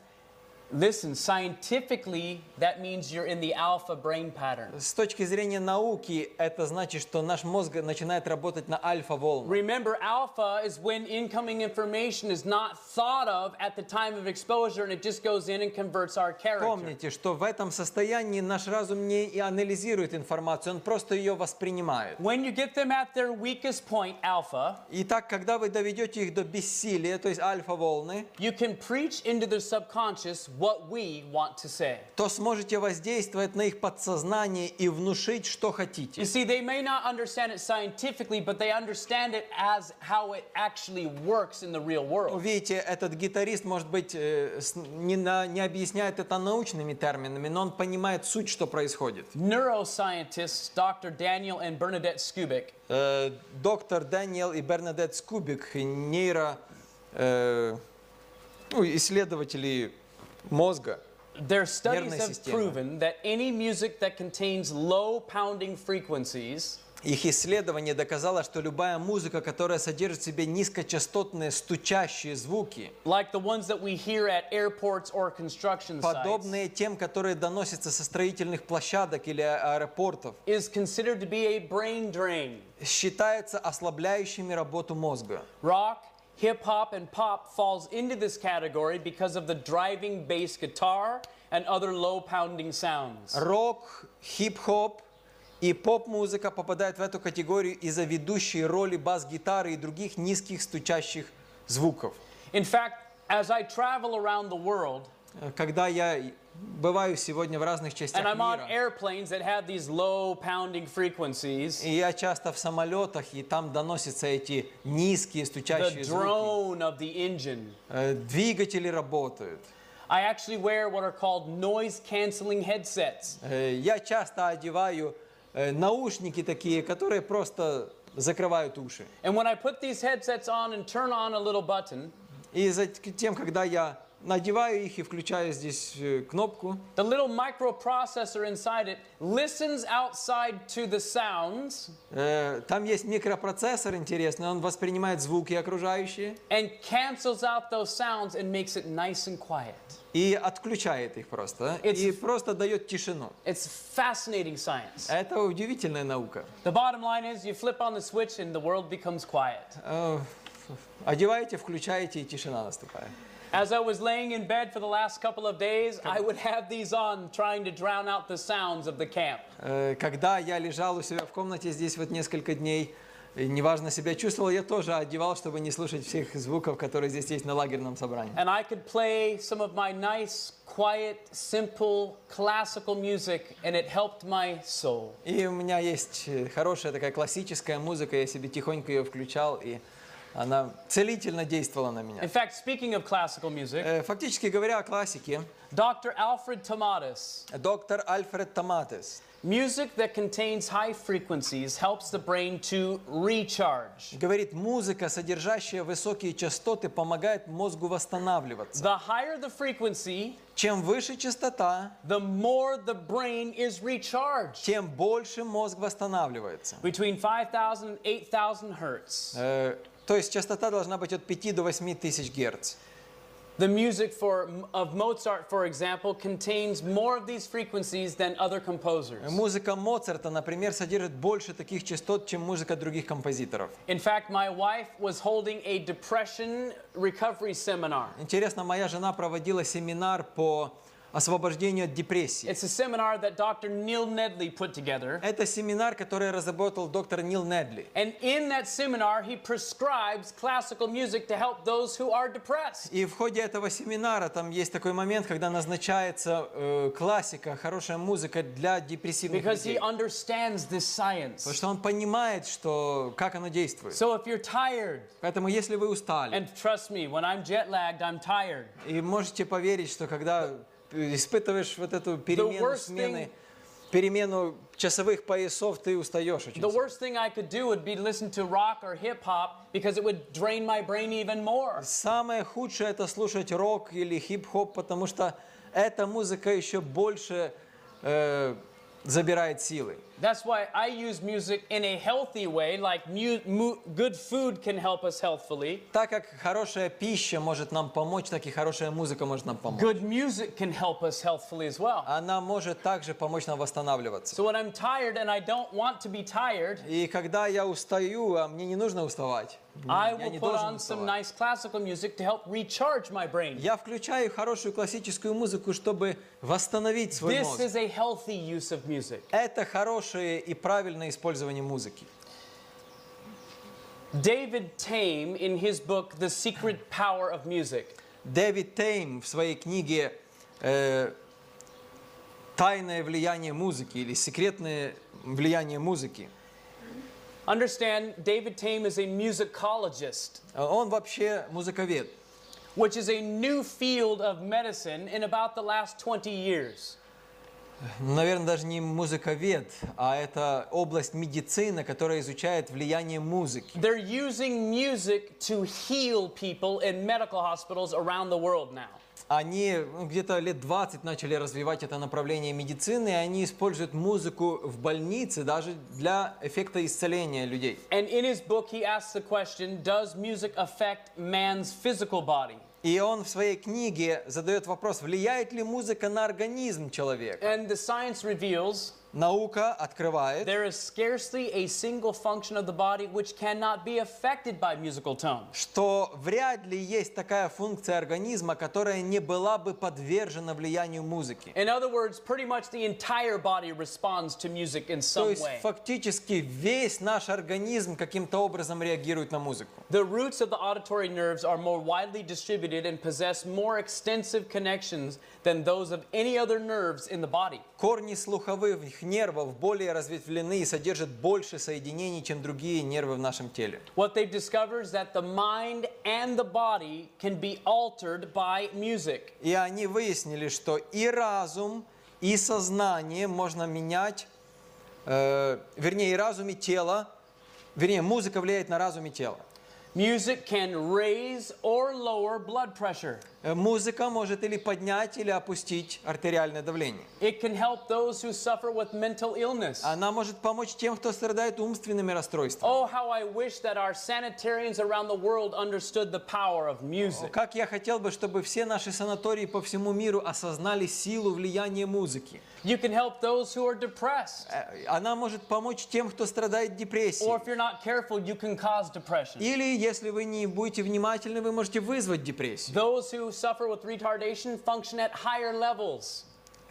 listen, scientifically, that means you're in the alpha brain pattern. с точки зрения науки, это значит, что наш мозг начинает работать на альфа-волнах. Remember, alpha is when incoming information is not thought of at the time of exposure and it just goes in and converts our character. Помните, что в этом состоянии наш разум не анализирует информацию, он просто ее воспринимает. When you get them at their weakest point, alpha, Итак, когда вы доведете их до бессилия, то есть альфа-волны, you can preach into their subconscious what we want to say. то сможете воздействовать на их подсознание и внушить, что хотите. You see, they may not understand it scientifically, but they understand it as how it actually works in the real world. Видите, этот гитарист, может быть, не объясняет это научными терминами, но он понимает суть, что происходит. Neuroscientists Dr. Daniel and Bernadette Skubik Доктор Дэниел и Бернадетт Скубик, исследователи мозга, their studies нервной have системы. proven that any music that contains low pounding frequencies Их исследование доказало, что любая музыка, которая содержит в себе низкочастотные стучащие звуки, like the ones that we hear at airports or construction sites, подобные тем, которые доносятся со строительных площадок или аэропортов, is considered to be a brain drain. считается ослабляющими работу мозга. Rock, hip-hop, and pop falls into this category because of the driving bass guitar and other low-pounding sounds. Рок, хип-хоп и поп-музыка попадают в эту категорию из-за ведущей роли бас-гитары и других низких стучащих звуков. In fact, as I travel around the world, Когда я бываю сегодня в разных частях and I'm on мира, airplanes that have these low-pounding frequencies, и я часто в самолетах, и там доносятся эти низкие the стучащие звуки. drone of the engine, Двигатели работают. I actually wear what are called noise-canceling headsets. Я часто одеваю наушники такие, которые просто закрывают уши. And when I put these headsets on and turn on a little button, И затем, когда я надеваю их и включаю здесь кнопку, the little microprocessor inside it listens outside to the sounds там есть микропроцессор интересный, он воспринимает звуки окружающие and cancels out those sounds and makes it nice and quiet. и отключает их просто, и просто дает тишину. It's fascinating science. Это удивительная наука. The bottom line is you flip on the switch and the world becomes quiet. одеваете, включаете, и тишина наступает. As I was laying in bed for the last couple of days, I would have these on, trying to drown out the sounds of the camp. Когда я лежал у себя в комнате здесь вот несколько дней, неважно себя чувствовал, я тоже одевал, чтобы не слушать всех звуков, которые здесь есть на лагерном собрании. And I could play some of my nice, quiet, simple, classical music, and it helped my soul. И у меня есть хорошая такая классическая музыка, я себе тихонько ее включал, и она целительно действовала на меня. In fact, speaking of classical music, Фактически говоря о классике, Dr. Alfred Tomatis, доктор Альфред Томатис music that contains high frequencies helps the brain to recharge. говорит, музыка, содержащая высокие частоты, помогает мозгу восстанавливаться. The higher the frequency, Чем выше частота, the more the brain is recharged. тем больше мозг восстанавливается. Between 5,000 and 8,000 hertz. То есть частота должна быть от 5 до 8 тысяч герц. The music of Mozart, for example, contains more of these frequencies than other composers. Музыка Моцарта, например, содержит больше таких частот, чем музыка других композиторов. In fact, my wife was holding a depression recovery seminar. Интересно, моя жена проводила семинар по освобождению от депрессии. It's a seminar that Dr. Neil Nedley put together. Это семинар, который разработал доктор Нил Недли. And in that seminar, he prescribes classical music to help those who are depressed. И в ходе этого семинара там есть такой момент, когда назначается классика, хорошая музыка для депрессивных Because he людей. understands this science. Потому что он понимает, что, как оно действует. So if you're tired, Поэтому если вы устали, and trust me, when I'm jet lagged, I'm tired. и можете поверить, что когда испытываешь вот эту перемену смены, перемену часовых поясов, ты устаешь очень The сильно. worst thing I could do would be listen to rock or hip hop because it would drain my brain even more. Самое худшее это слушать рок или хип-хоп, потому что эта музыка еще больше забирает силы. That's why I use music in a healthy way, like good food can help us healthfully. Так как хорошая пища может нам помочь, так и хорошая музыка может нам помочь. Good music can help us healthfully as well. Она может также помочь нам восстанавливаться. So when I'm tired and I don't want to be tired, И когда я устаю, а мне не нужно уставать, I я will не put должен on some уставать. nice classical music to help recharge my brain. Я включаю хорошую классическую музыку, чтобы восстановить свой This мозг. is a healthy use of music. Это хорошее и правильное использование музыки. David Tame, in his book The Secret Power of Music, Дэвид Тейм в своей книге «Тайное влияние музыки» или «Секретное влияние музыки». understand David Tame is a musicologist, Он вообще музыковед, which is a new field of medicine in about the last 20 years. наверное, даже не музыковед, а это область медицины, которая изучает влияние музыки. They're using music to heal people in medical hospitals around the world now. Они где-то лет 20 начали развивать это направление медицины, и они используют музыку в больнице даже для эффекта исцеления людей. And in his book, he asks the question, does music affect man's physical body? И он в своей книге задает вопрос, влияет ли музыка на организм человека. And the science reveals Наука открывает, there is scarcely a single function of the body which cannot be affected by musical tone. что вряд ли есть такая функция организма, которая не была бы подвержена влиянию музыки. In other words, pretty much the entire body responds to music in То some есть way. фактически весь наш организм каким-то образом реагирует на музыку. The roots of the auditory nerves are more widely distributed and possess more extensive connections than those of any other nerves in the body. Корни слуховых нервов более разветвлены и содержат больше соединений, чем другие нервы в нашем теле. What they've discovered is that the mind and the body can be altered by music. И они выяснили, что и разум, и сознание можно менять, вернее, и разум, и тело, вернее, музыка влияет на разум и тело. Music can raise or lower blood pressure. Музыка может или поднять, или опустить артериальное давление. It can help those who suffer with mental illness. Она может помочь тем, кто страдает умственными расстройствами. Oh, how I wish that our sanitarians around the world understood the power of music. Как я хотел бы, чтобы все наши санатории по всему миру осознали силу влияния музыки. You can help those who are depressed. Она может помочь тем, кто страдает депрессией. Or if you're not careful, you can cause depression. Или, если вы не будете внимательны, вы можете вызвать депрессию. Those who suffer with retardation function at higher levels.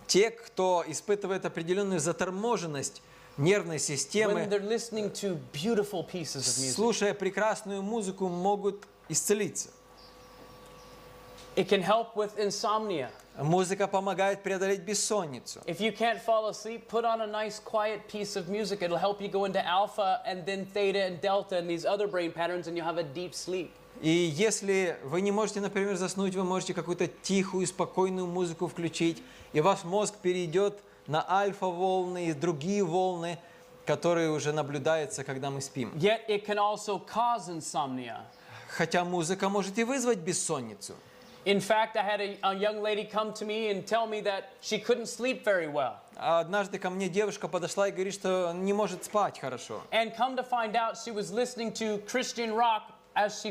Те, кто испытывает определенную заторможенность нервной системы, When they're listening to beautiful pieces of music. слушая прекрасную музыку, могут исцелиться. It can help with insomnia. Музыка помогает преодолеть бессонницу. If you can't fall asleep, put on a nice quiet piece of music. It'll help you go into alpha and then theta and delta and these other brain patterns and you'll have a deep sleep. И если вы не можете, например, заснуть, вы можете какую-то тихую, спокойную музыку включить, и ваш мозг перейдет на альфа-волны и другие волны, которые уже наблюдаются, когда мы спим. Yet it can also cause insomnia. Хотя музыка может и вызвать бессонницу. In fact, I had a young lady come to me and tell me that she couldn't sleep very well. Однажды ко мне девушка подошла и говорит, что не может спать хорошо. And come to find out, she was listening to Christian rock as she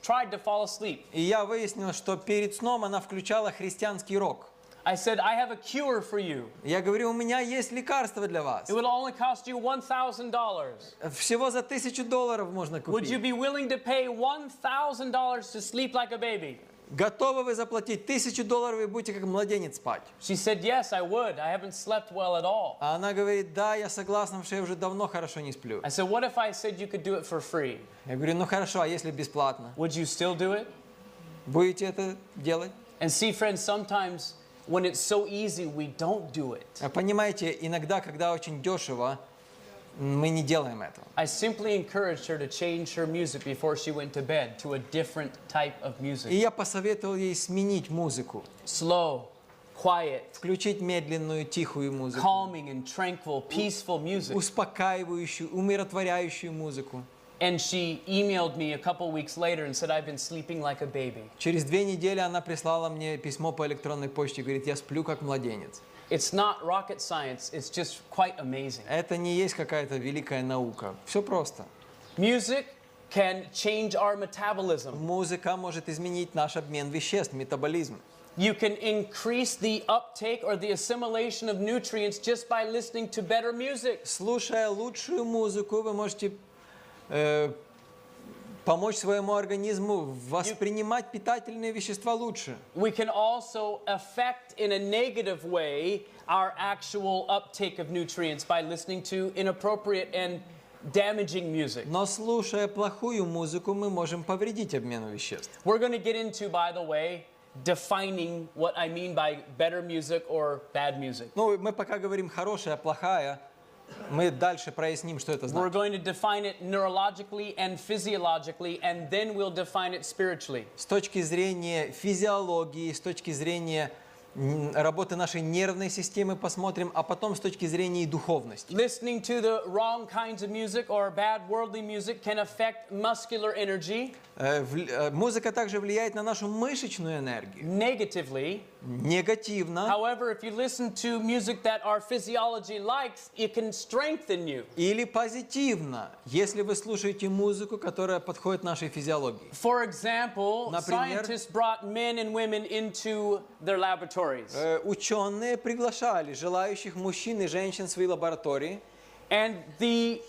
tried to fall asleep. И я выяснил, что перед сном она включала христианский рок. I said, I have a cure for you. Я говорю, у меня есть лекарство для вас. It will only cost you $1,000. Всего за $1000 можно Would you купить. be willing to pay $1,000 to sleep like a baby? Готовы вы заплатить $1000 и будете как младенец спать? She said, yes, I would. I haven't slept well at all. А она говорит, да, я согласна, потому что я уже давно хорошо не сплю. I said, what if I said you could do it for free? Я говорю, ну хорошо, а если бесплатно? Would you still do it? Будете это делать? And see, friends, sometimes when it's so easy, we don't do it. Понимаете, иногда, когда очень дешево, мы не делаем этого. I simply encouraged her to change her music before she went to bed to a different type of И music. я посоветовал ей сменить музыку. Slow, quiet, Включить медленную, тихую музыку. calming and tranquil, peaceful music. Успокаивающую, умиротворяющую музыку. And she emailed me a couple weeks later and said, I've been sleeping like a baby. Через 2 недели она прислала мне письмо по электронной почте, говорит, я сплю как младенец. It's not rocket science, it's just quite amazing. Это не есть какая-то великая наука. Все просто. Music can change our metabolism. Музыка может изменить наш обмен веществ, метаболизм. You can increase the uptake or the assimilation of nutrients just by listening to better music. Слушая лучшую музыку, вы можете помочь своему организму воспринимать питательные вещества лучше. We can also affect in a negative way our actual uptake of nutrients by listening to inappropriate and damaging music. Но слушая плохую музыку, мы можем повредить обмену веществ. We're going to get into, by the way, defining what I mean by better music or bad music. Ну, мы пока говорим хорошая, плохая, мы дальше проясним, что это We're значит. going to define it neurologically and physiologically, and then we'll define it spiritually. С точки зрения физиологии, с точки зрения работы нашей нервной системы посмотрим, а потом с точки зрения и духовности. Listening to the wrong kinds of music or bad worldly music can affect muscular energy Музыка также влияет на нашу мышечную энергию. negatively. Негативно. However, if you listen to music that our physiology likes, it can strengthen you. Или позитивно, если вы слушаете музыку, которая подходит нашей физиологии. For example, Например, scientists brought men and women into their laboratories. Ученые приглашали желающих мужчин и женщин в свои лаборатории. And the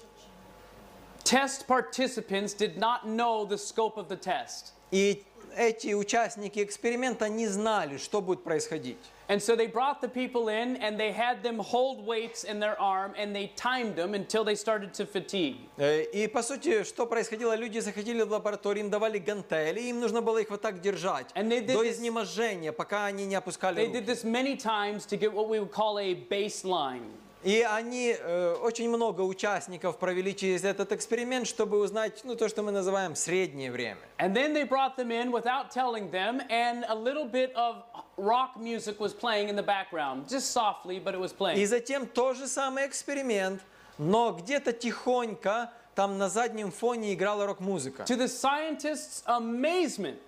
test participants did not know the scope of the test. И эти участники эксперимента не знали, что будет происходить. And so they brought the people in and they had them hold weights in their arm and they timed them until they started to fatigue. И по сути, что происходило? Люди заходили в лабораторию, им давали гантели, им нужно было их вот так держать до изнеможения, пока они не опускали They руки. did this many times to get what we would call a baseline. И они, очень много участников провели через этот эксперимент, чтобы узнать, то, что мы называем среднее время. And then they brought them in without telling them, and a little bit of rock music was playing in the background, just softly, but it was И playing. затем тот же самый эксперимент, но где-то тихонько там на заднем фоне играла рок-музыка. To the scientists' amazement,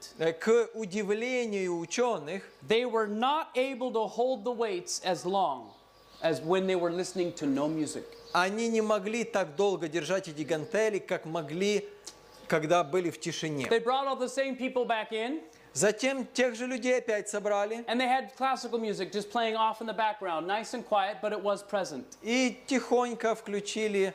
К удивлению ученых, they were not able to hold the weights as long as when they were listening to no music. они не могли так долго держать эти гантели, как могли, когда были в тишине. They brought all the same people back in, Затем тех же людей опять собрали and they had classical music just playing off in the background, nice and quiet, but it was present. и тихонько включили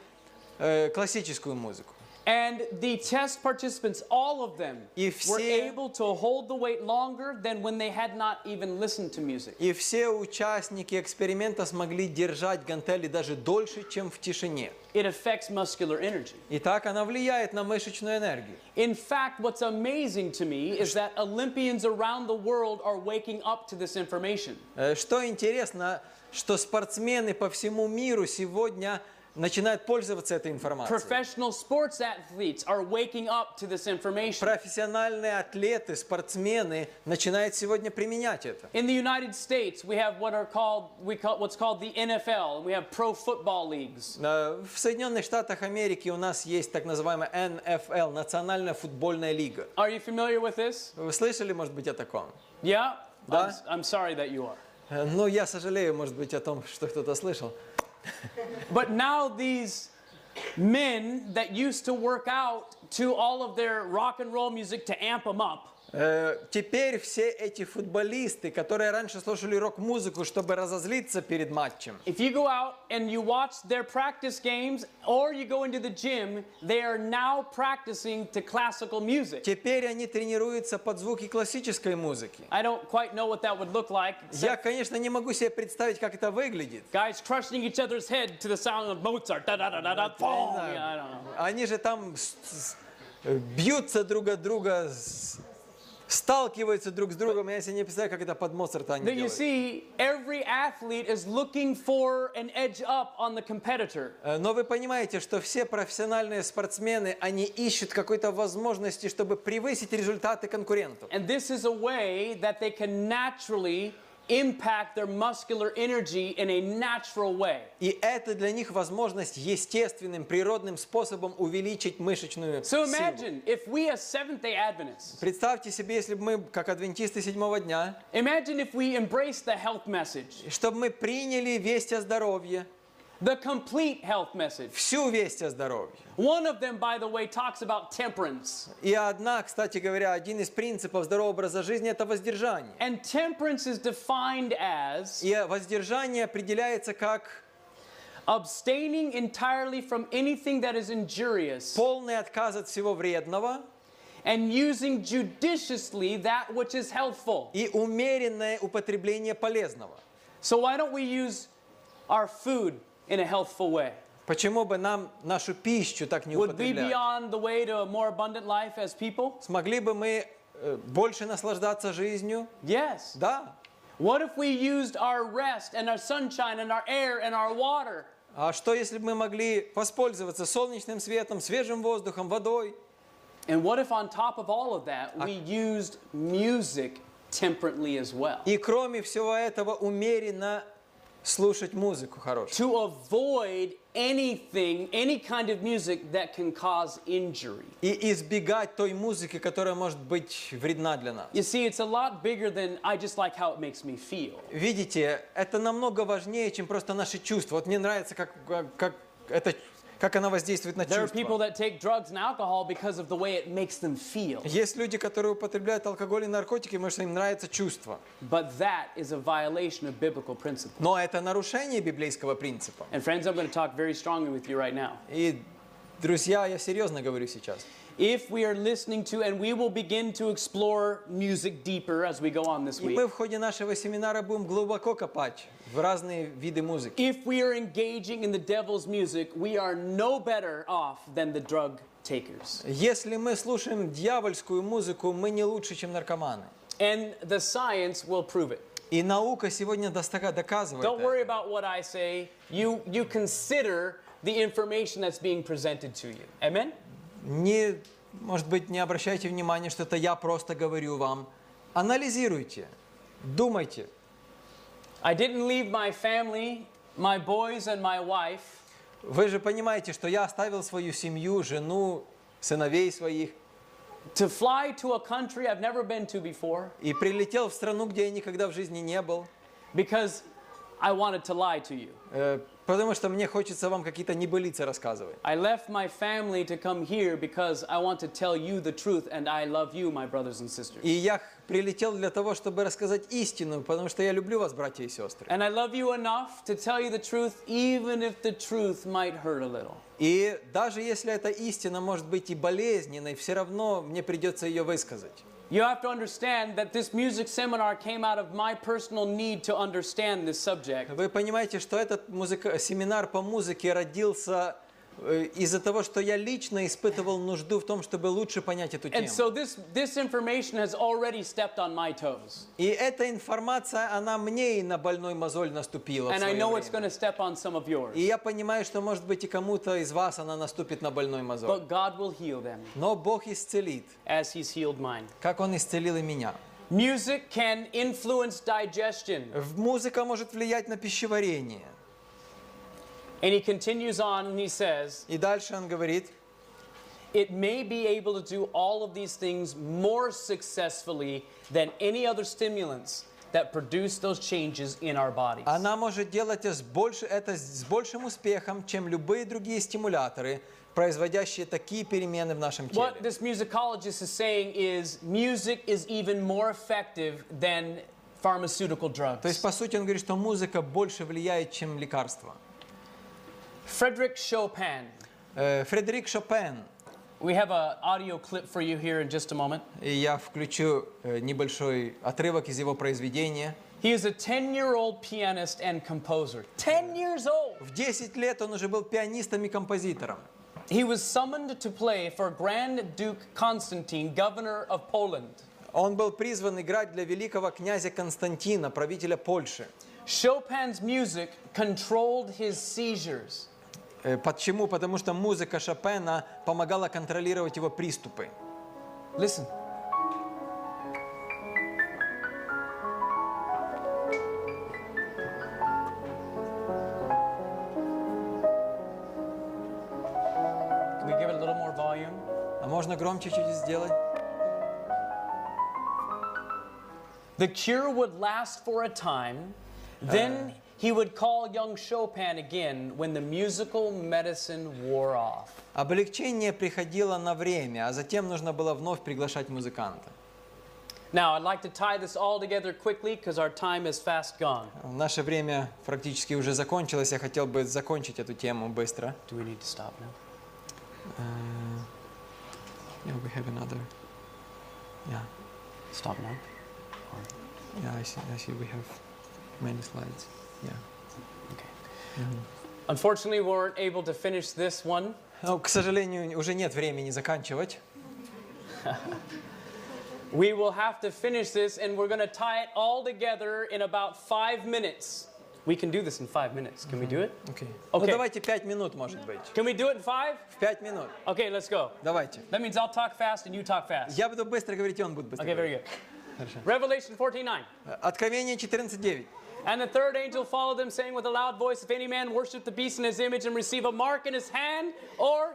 классическую музыку. And the test participants, all of them, И were все- able to hold the weight longer than when they had not even listened to music. И все участники эксперимента смогли держать гантели даже дольше, чем в тишине. It affects muscular energy. И так она влияет на мышечную энергию. In fact, what's amazing to me is that Olympians around the world are waking up to this information. Что интересно, что спортсмены по всему миру сегодня начинают пользоваться этой информацией. Professional sports athletes are waking up to this information. Профессиональные атлеты, спортсмены начинают сегодня применять это. In the United States, we have what's called the NFL, and we have pro football leagues. В Соединенных Штатах Америки у нас есть так называемая НФЛ, Национальная футбольная лига. Are you familiar with this? Вы слышали, может быть, о таком? Yeah? Да. I'm sorry that you are. Ну, я сожалею, может быть, о том, что кто-то слышал. But now these men that used to work out to all of their rock and roll music to amp them up, Теперь все эти футболисты, которые раньше слушали рок-музыку, чтобы разозлиться перед матчем, if you go out and you watch their practice games or you go into the gym, they are now practicing to classical music. теперь они тренируются под звуки классической музыки. I don't quite know what that would look like. Я, конечно, не могу себе представить, как это выглядит. Guys crushing each other's head to the sound of Mozart. Da, da, da, da, da, boom. знаю. Yeah, I don't know. Они же там бьются друг от друга, сталкиваются друг с другом. Я себе не представляю, как это под Моцарта они That you делают. see, every athlete is looking for an edge up on the competitor. Но вы понимаете, что все профессиональные спортсмены, они ищут какой-то возможности, чтобы превысить результаты конкурентов. And this is a way that they can naturally impact their muscular energy in a natural way. И это для них возможность естественным, природным способом увеличить мышечную So силу. imagine if we as Seventh-day Adventists, Представьте себе, если бы мы, как адвентисты седьмого дня, imagine if we embrace the health message, чтобы мы приняли весть о здоровье, the complete health message. всю весть о здоровье. One of them, by the way, talks about temperance. И одна, кстати говоря, один из принципов здорового образа жизни – это воздержание. And temperance is defined as И воздержание определяется как abstaining entirely from anything that is injurious полный отказ от всего вредного and using judiciously that which is healthful. и умеренное употребление полезного. So why don't we use our food in a healthful way? Почему бы нам нашу пищу так не Would we be употреблять? on the way to a more abundant life as people? Смогли бы мы больше наслаждаться жизнью? Yes. Да. What if we used our rest and our sunshine and our air and our water А что, если бы мы могли воспользоваться солнечным светом, свежим воздухом, водой? And what if on top of all of that, we used music temperately as well? И кроме всего этого, умеренно слушать музыку хорошую. To avoid anything, any kind of music that can cause injury. И избегать той музыки, которая может быть вредна для нас. You see, it's a lot bigger than I just like how it makes me feel. Видите, это намного важнее, чем просто наши чувства. Вот мне нравится, как она воздействует на There are people чувства. that take drugs and alcohol because of the way it makes them feel. Есть люди, которые употребляют алкоголь и наркотики, потому что им нравится чувство. But that is a violation of biblical principle. Но это нарушение библейского принципа. And friends, I'm going to talk very strongly with you right now. И, друзья, я серьезно говорю сейчас. If we are listening to, and we will begin to explore music deeper as we go on this И week. мы в ходе нашего семинара будем глубоко копать в разные виды музыки. If we are engaging in the devil's music, we are no better off than the drug takers. Если мы слушаем дьявольскую музыку, мы не лучше, чем наркоманы. And the science will prove it. И наука сегодня доказывает Don't worry это. about what I say. You consider the information that's being presented to you. Amen? Может быть, не обращайте внимания, что это я просто говорю вам. Анализируйте, думайте. I didn't leave my family, my boys and my wife Вы же понимаете, что я оставил свою семью, жену, сыновей своих to fly to a country I've never been to before и прилетел в страну, где я никогда в жизни не был, because I wanted to lie to you. потому что мне хочется вам какие-то небылицы рассказывать. I left my family to come here because I want to tell you the truth and I love you, my brothers and sisters. И я прилетел для того, чтобы рассказать истину, потому что я люблю вас, братья и сестры. And I love you enough to tell you the truth, even if the truth might hurt a little. И даже если эта истина может быть и болезненной, все равно мне придется ее высказать. You have to understand that this music seminar came out of my personal need to understand this subject. Вы понимаете, что этот семинар по музыке родился из-за того, что я лично испытывал нужду в том, чтобы лучше понять эту тему. And so this information has already stepped on my toes. И эта информация, она мне и на больной мозоль наступила в And I свое know it's время. going to step on some of yours. И я понимаю, что, может быть, и кому-то из вас она наступит на больной мозоль. But God will heal them Но Бог исцелит, as He's healed mine. как Он исцелил и меня. Music can influence digestion. Музыка может влиять на пищеварение. And he continues on and he says, И дальше он говорит, it may be able to do all of these things more successfully than any other stimulants that produce those changes in our bodies. она может делать это с большим успехом, чем любые другие стимуляторы, производящие такие перемены в нашем теле. What this musicologist is saying is music is even more effective than pharmaceutical drugs. То есть, по сути, он говорит, что музыка больше влияет, чем лекарства. Frédéric Chopin. Фредерик Шопен. We have an audio clip for you here in just a moment. И я включу небольшой отрывок из его произведения. He is a 10-year-old pianist and composer. 10 years old! В 10 лет он уже был пианистом и композитором. He was summoned to play for Grand Duke Constantine, governor of Poland. Он был призван играть для великого князя Константина, правителя Польши. Chopin's music controlled his seizures. Почему? Потому что музыка Шопена помогала контролировать его приступы. Listen. Can we give it a little more volume? А можно громче чуть сделать? The cure would last for a time, then he would call young Chopin again when the musical medicine wore off. Облегчение приходило на время, а затем нужно было вновь приглашать музыканта. Now, I'd like to tie this all together quickly because our time is fast gone. Наше время практически уже закончилось. Я хотел бы закончить эту тему быстро. Do we need to stop now? Yeah, we have another. Yeah, Stop now? yeah, I see we have many slides. Yeah. Okay. Unfortunately, we weren't able to finish this one. Но, к сожалению, уже нет времени заканчивать. We will have to finish this, and we're going to tie it all together in about 5 minutes. We can do this in 5 minutes. Can we do it? Okay. Okay. Ну, давайте 5 минут, может быть. Can we do it in 5? В 5 минут. Okay, let's go. Давайте. That means I'll talk fast and you talk fast. Я буду быстро говорить, и он будет быстро Okay, very говорить. good. Revelation 14:9. Откровение 14:9. And the third angel followed them, saying with a loud voice, if any man worship the beast in his image and receive a mark in his hand or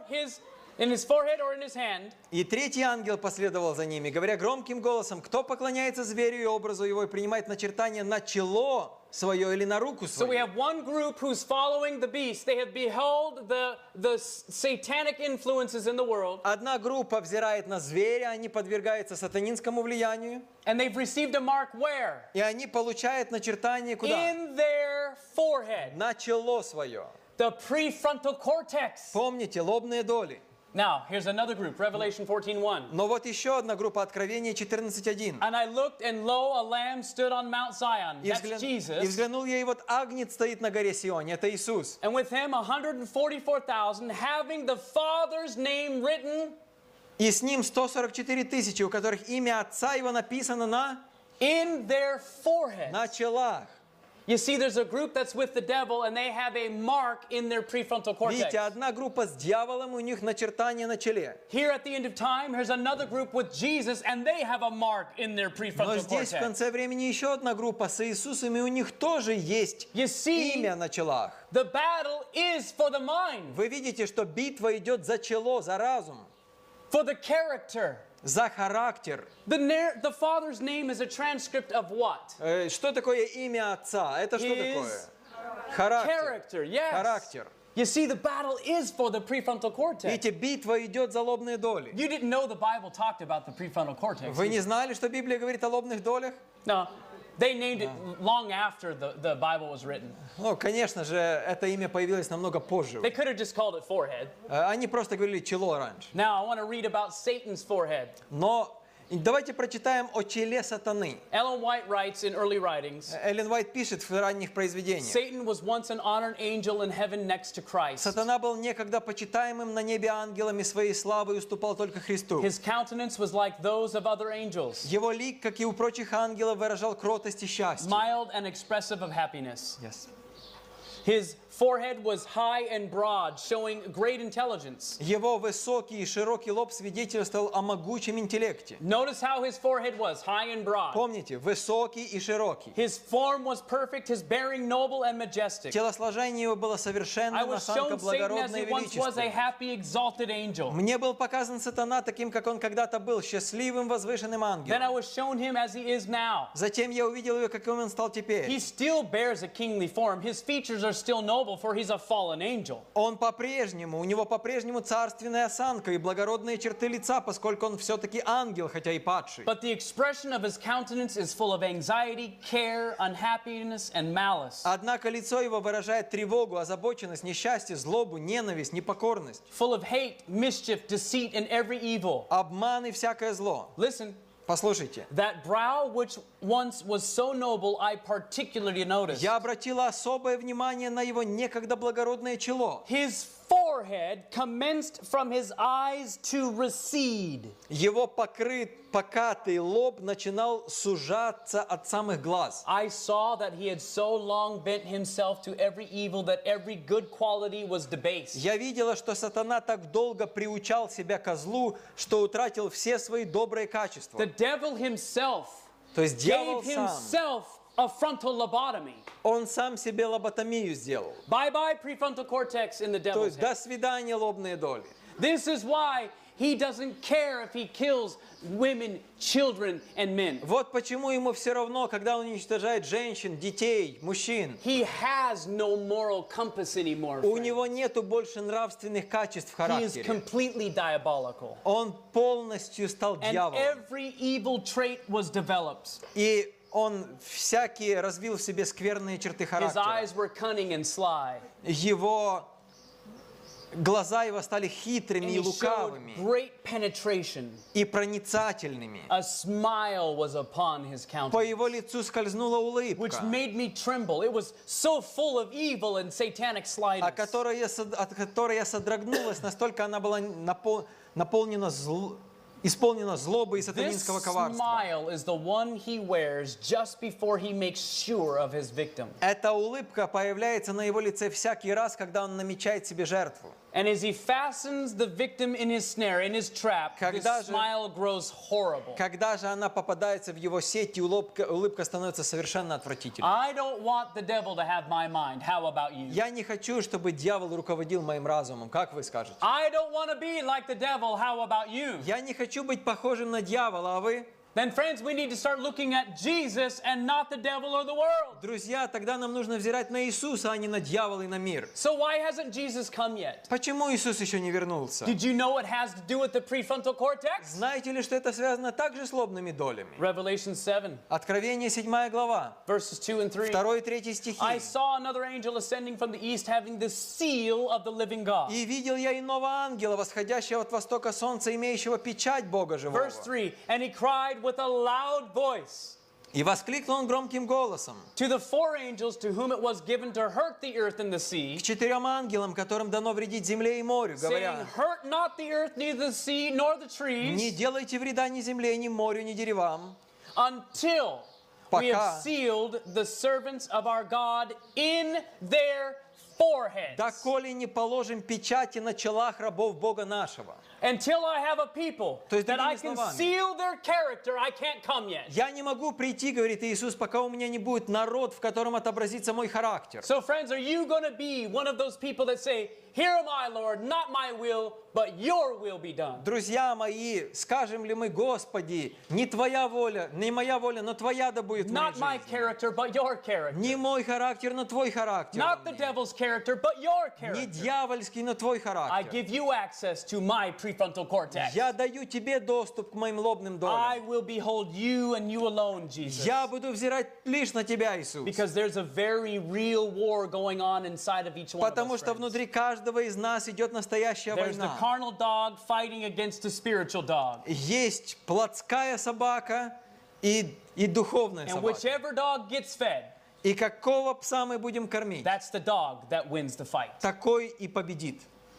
in his forehead or in his hand. И третий ангел последовал за ними, говоря громким голосом, кто поклоняется зверю и образу его и принимает начертание на чело свое или на руку So we свою. have one group who's following the beast. They have beheld the satanic influences in the world. Одна группа взирает на зверя, они подвергаются сатанинскому влиянию, And they've received a mark where? и они получают начертание куда? In their forehead. На чело свое. The prefrontal cortex. Помните, лобные доли. Now, here's another group, Revelation 14:1. Но вот еще одна группа, Откровение 14:1. And I looked, and lo, a lamb stood on Mount Zion. И That's Jesus. взглянул я, и вот агнец стоит на горе Сионе, это Иисус. And with him 144,000, having the Father's name written И с ним 144 тысячи, у которых имя Отца его написано in their forehead. на челах. You see, there's a group that's with the devil, and they have a mark in their prefrontal cortex. Видите, одна группа с дьяволом, у них начертание на челе. Here at the end of time, here's another group with Jesus, and they have a mark in their Но prefrontal здесь в cortex. конце времени еще одна группа с Иисусом, и у них тоже есть You see, имя на челах. the battle is for the mind, Вы видите, что битва идет за чело, за разум, for the character. за характер. The Father's name is a transcript of what? Что такое имя Отца? Это что His такое? Характер. Character, yes. Характер. You see, the battle is for the prefrontal cortex. Видите, битва идет за лобные доли. You didn't know the Bible talked about the prefrontal cortex. Вы не знали, что Библия говорит о лобных долях? No, they named it long after the Bible was written. Ну, конечно же, это имя появилось намного позже. They could have just called it forehead. Они просто говорили чело раньше. Now I want to read about Satan's forehead. Но давайте прочитаем о челе сатаны. Ellen White writes in early writings, Эллен Уайт пишет в ранних произведениях. Satan was once an honored angel in heaven next to Christ. Сатана был некогда почитаемым на небе ангелами своей славы и уступал только Христу. His countenance was like those of other angels, Его лик, как и у прочих ангелов, выражал кротость и счастье. mild and expressive of happiness. Yes. His forehead was high and broad, showing great intelligence. Его высокий и широкий лоб свидетельствовал о могучем интеллекте. Notice how his forehead was, high and broad. Помните, высокий и широкий. His form was perfect, his bearing noble and majestic. Телосложение его было I совершенным, was осанка shown Satan as благородная he и once was a величественная. happy, exalted angel. Мне был показан сатана таким, как он когда-то был, счастливым, возвышенным Then I ангелом. was shown him as he is now. Затем я увидел его, каким он стал He теперь. still bears a kingly form. His features are still noble, for he's a fallen angel. Он по-прежнему, у него по-прежнему царственная осанка и благородные черты лица, поскольку он все-таки ангел, хотя и падший. But the expression of his countenance is full of anxiety, care, unhappiness, and malice. Однако лицо его выражает тревогу, озабоченность, несчастье, злобу, ненависть, непокорность, Full of hate, mischief, deceit, and every evil. обман и всякое зло. Listen, Послушайте. that brow which once was so noble, I particularly noticed. Я обратила особое внимание на его некогда благородное чело. His forehead commenced from his eyes to recede. Его покатый лоб начинал сужаться от самых глаз. I saw that he had so long bent himself to every evil that every good quality was debased. Я видела, что сатана так долго приучал себя ко злу, что утратил все свои добрые качества. The devil himself То есть дьявол gave сам, himself a frontal lobotomy. он сам себе лоботомию сделал. Bye-bye prefrontal cortex in the То devil's есть head. до свидания лобные доли. This is why he doesn't care if he kills women, children, and men. Вот почему ему все равно, когда он уничтожает женщин, детей, мужчин. He has no moral compass anymore. У friends. него нету больше нравственных качеств в He is характере. completely diabolical. Он полностью стал And дьяволом. every evil trait was developed. И он всякие развил в себе скверные черты His характера. eyes were cunning and sly. Его глаза его стали And хитрыми и he showed лукавыми great penetration. и проницательными. A smile was upon his По countenance, его лицу скользнула which улыбка, made me tremble. It was so full of evil and satanic slyness. от которой я содрогнулась, настолько она была наполнена исполнена злобы и This сатанинского коварства. smile is the one he wears just before he makes sure of his victim. Эта улыбка появляется на его лице всякий раз, когда он намечает себе жертву. And as he fastens the victim in his snare, in his trap, this Когда же- smile grows horrible. Когда же она попадается в его сеть, и улыбка становится совершенно отвратительной. I don't want the devil to have my mind. How about you? Я не хочу, чтобы дьявол руководил моим разумом. Как вы скажете? I don't want to be like the devil. How about you? Я не хочу быть похожим на дьявола, а вы? Then, friends, we need to start looking at Jesus and not the devil or the world. Друзья, тогда нам нужно взирать на Иисуса, а не на дьявола и на мир. So why hasn't Jesus come yet? Почему Иисус еще не вернулся? Did you know it has to do with the prefrontal cortex? Знаете ли, что это связано также с лобными долями? Revelation 7, Откровение 7 глава, verses 2 and 3. 2 и 3 стихи. I saw another angel ascending from the east, having the seal of the living God. «И видел я иного ангела, восходящего от востока солнца, имеющего печать Бога живого. Verse 3, and he cried with a loud voice И воскликнул он громким голосом to the four angels to whom it was given to hurt the earth and the sea, к 4 ангелам, которым дано вредить земле и морю, saying, говоря: hurt not the earth, neither the sea, nor the «Не trees, делайте вреда ни земле, ни морю, ни деревам, until we have пока, sealed the servants of our God in their foreheads. доколе не положим печати на челах рабов Бога нашего. Until I have a people То есть, that I другими can словами, seal their character, I can't come yet. Я не могу прийти, говорит Иисус, пока у меня не будет народ, в котором отобразится мой характер. So friends, are you going to be one of those people that say, "Here am I, Lord, not my will, but your will be done"? Друзья мои, скажем ли мы, Господи, не Твоя воля, не моя воля, но Твоя да будет в моей Not my жизни. character, but your character. Не мой характер, но Твой характер. Not the devil's character, but your Не character. дьявольский, но Твой I характер. give you access to my prefrontal cortex. Я даю Тебе доступ к моим лобным I долям. will behold you and you alone, Jesus. Я буду взирать лишь на Тебя, Иисус. Because there's a very real war going on inside of each one of Потому us, что friends. внутри каждого из нас идет настоящая There's the война. carnal dog fighting against the spiritual dog. Есть плотская собака и духовная And собака. whichever dog gets fed, И какого пса мы будем кормить, that's the dog that wins the fight. такой и победит.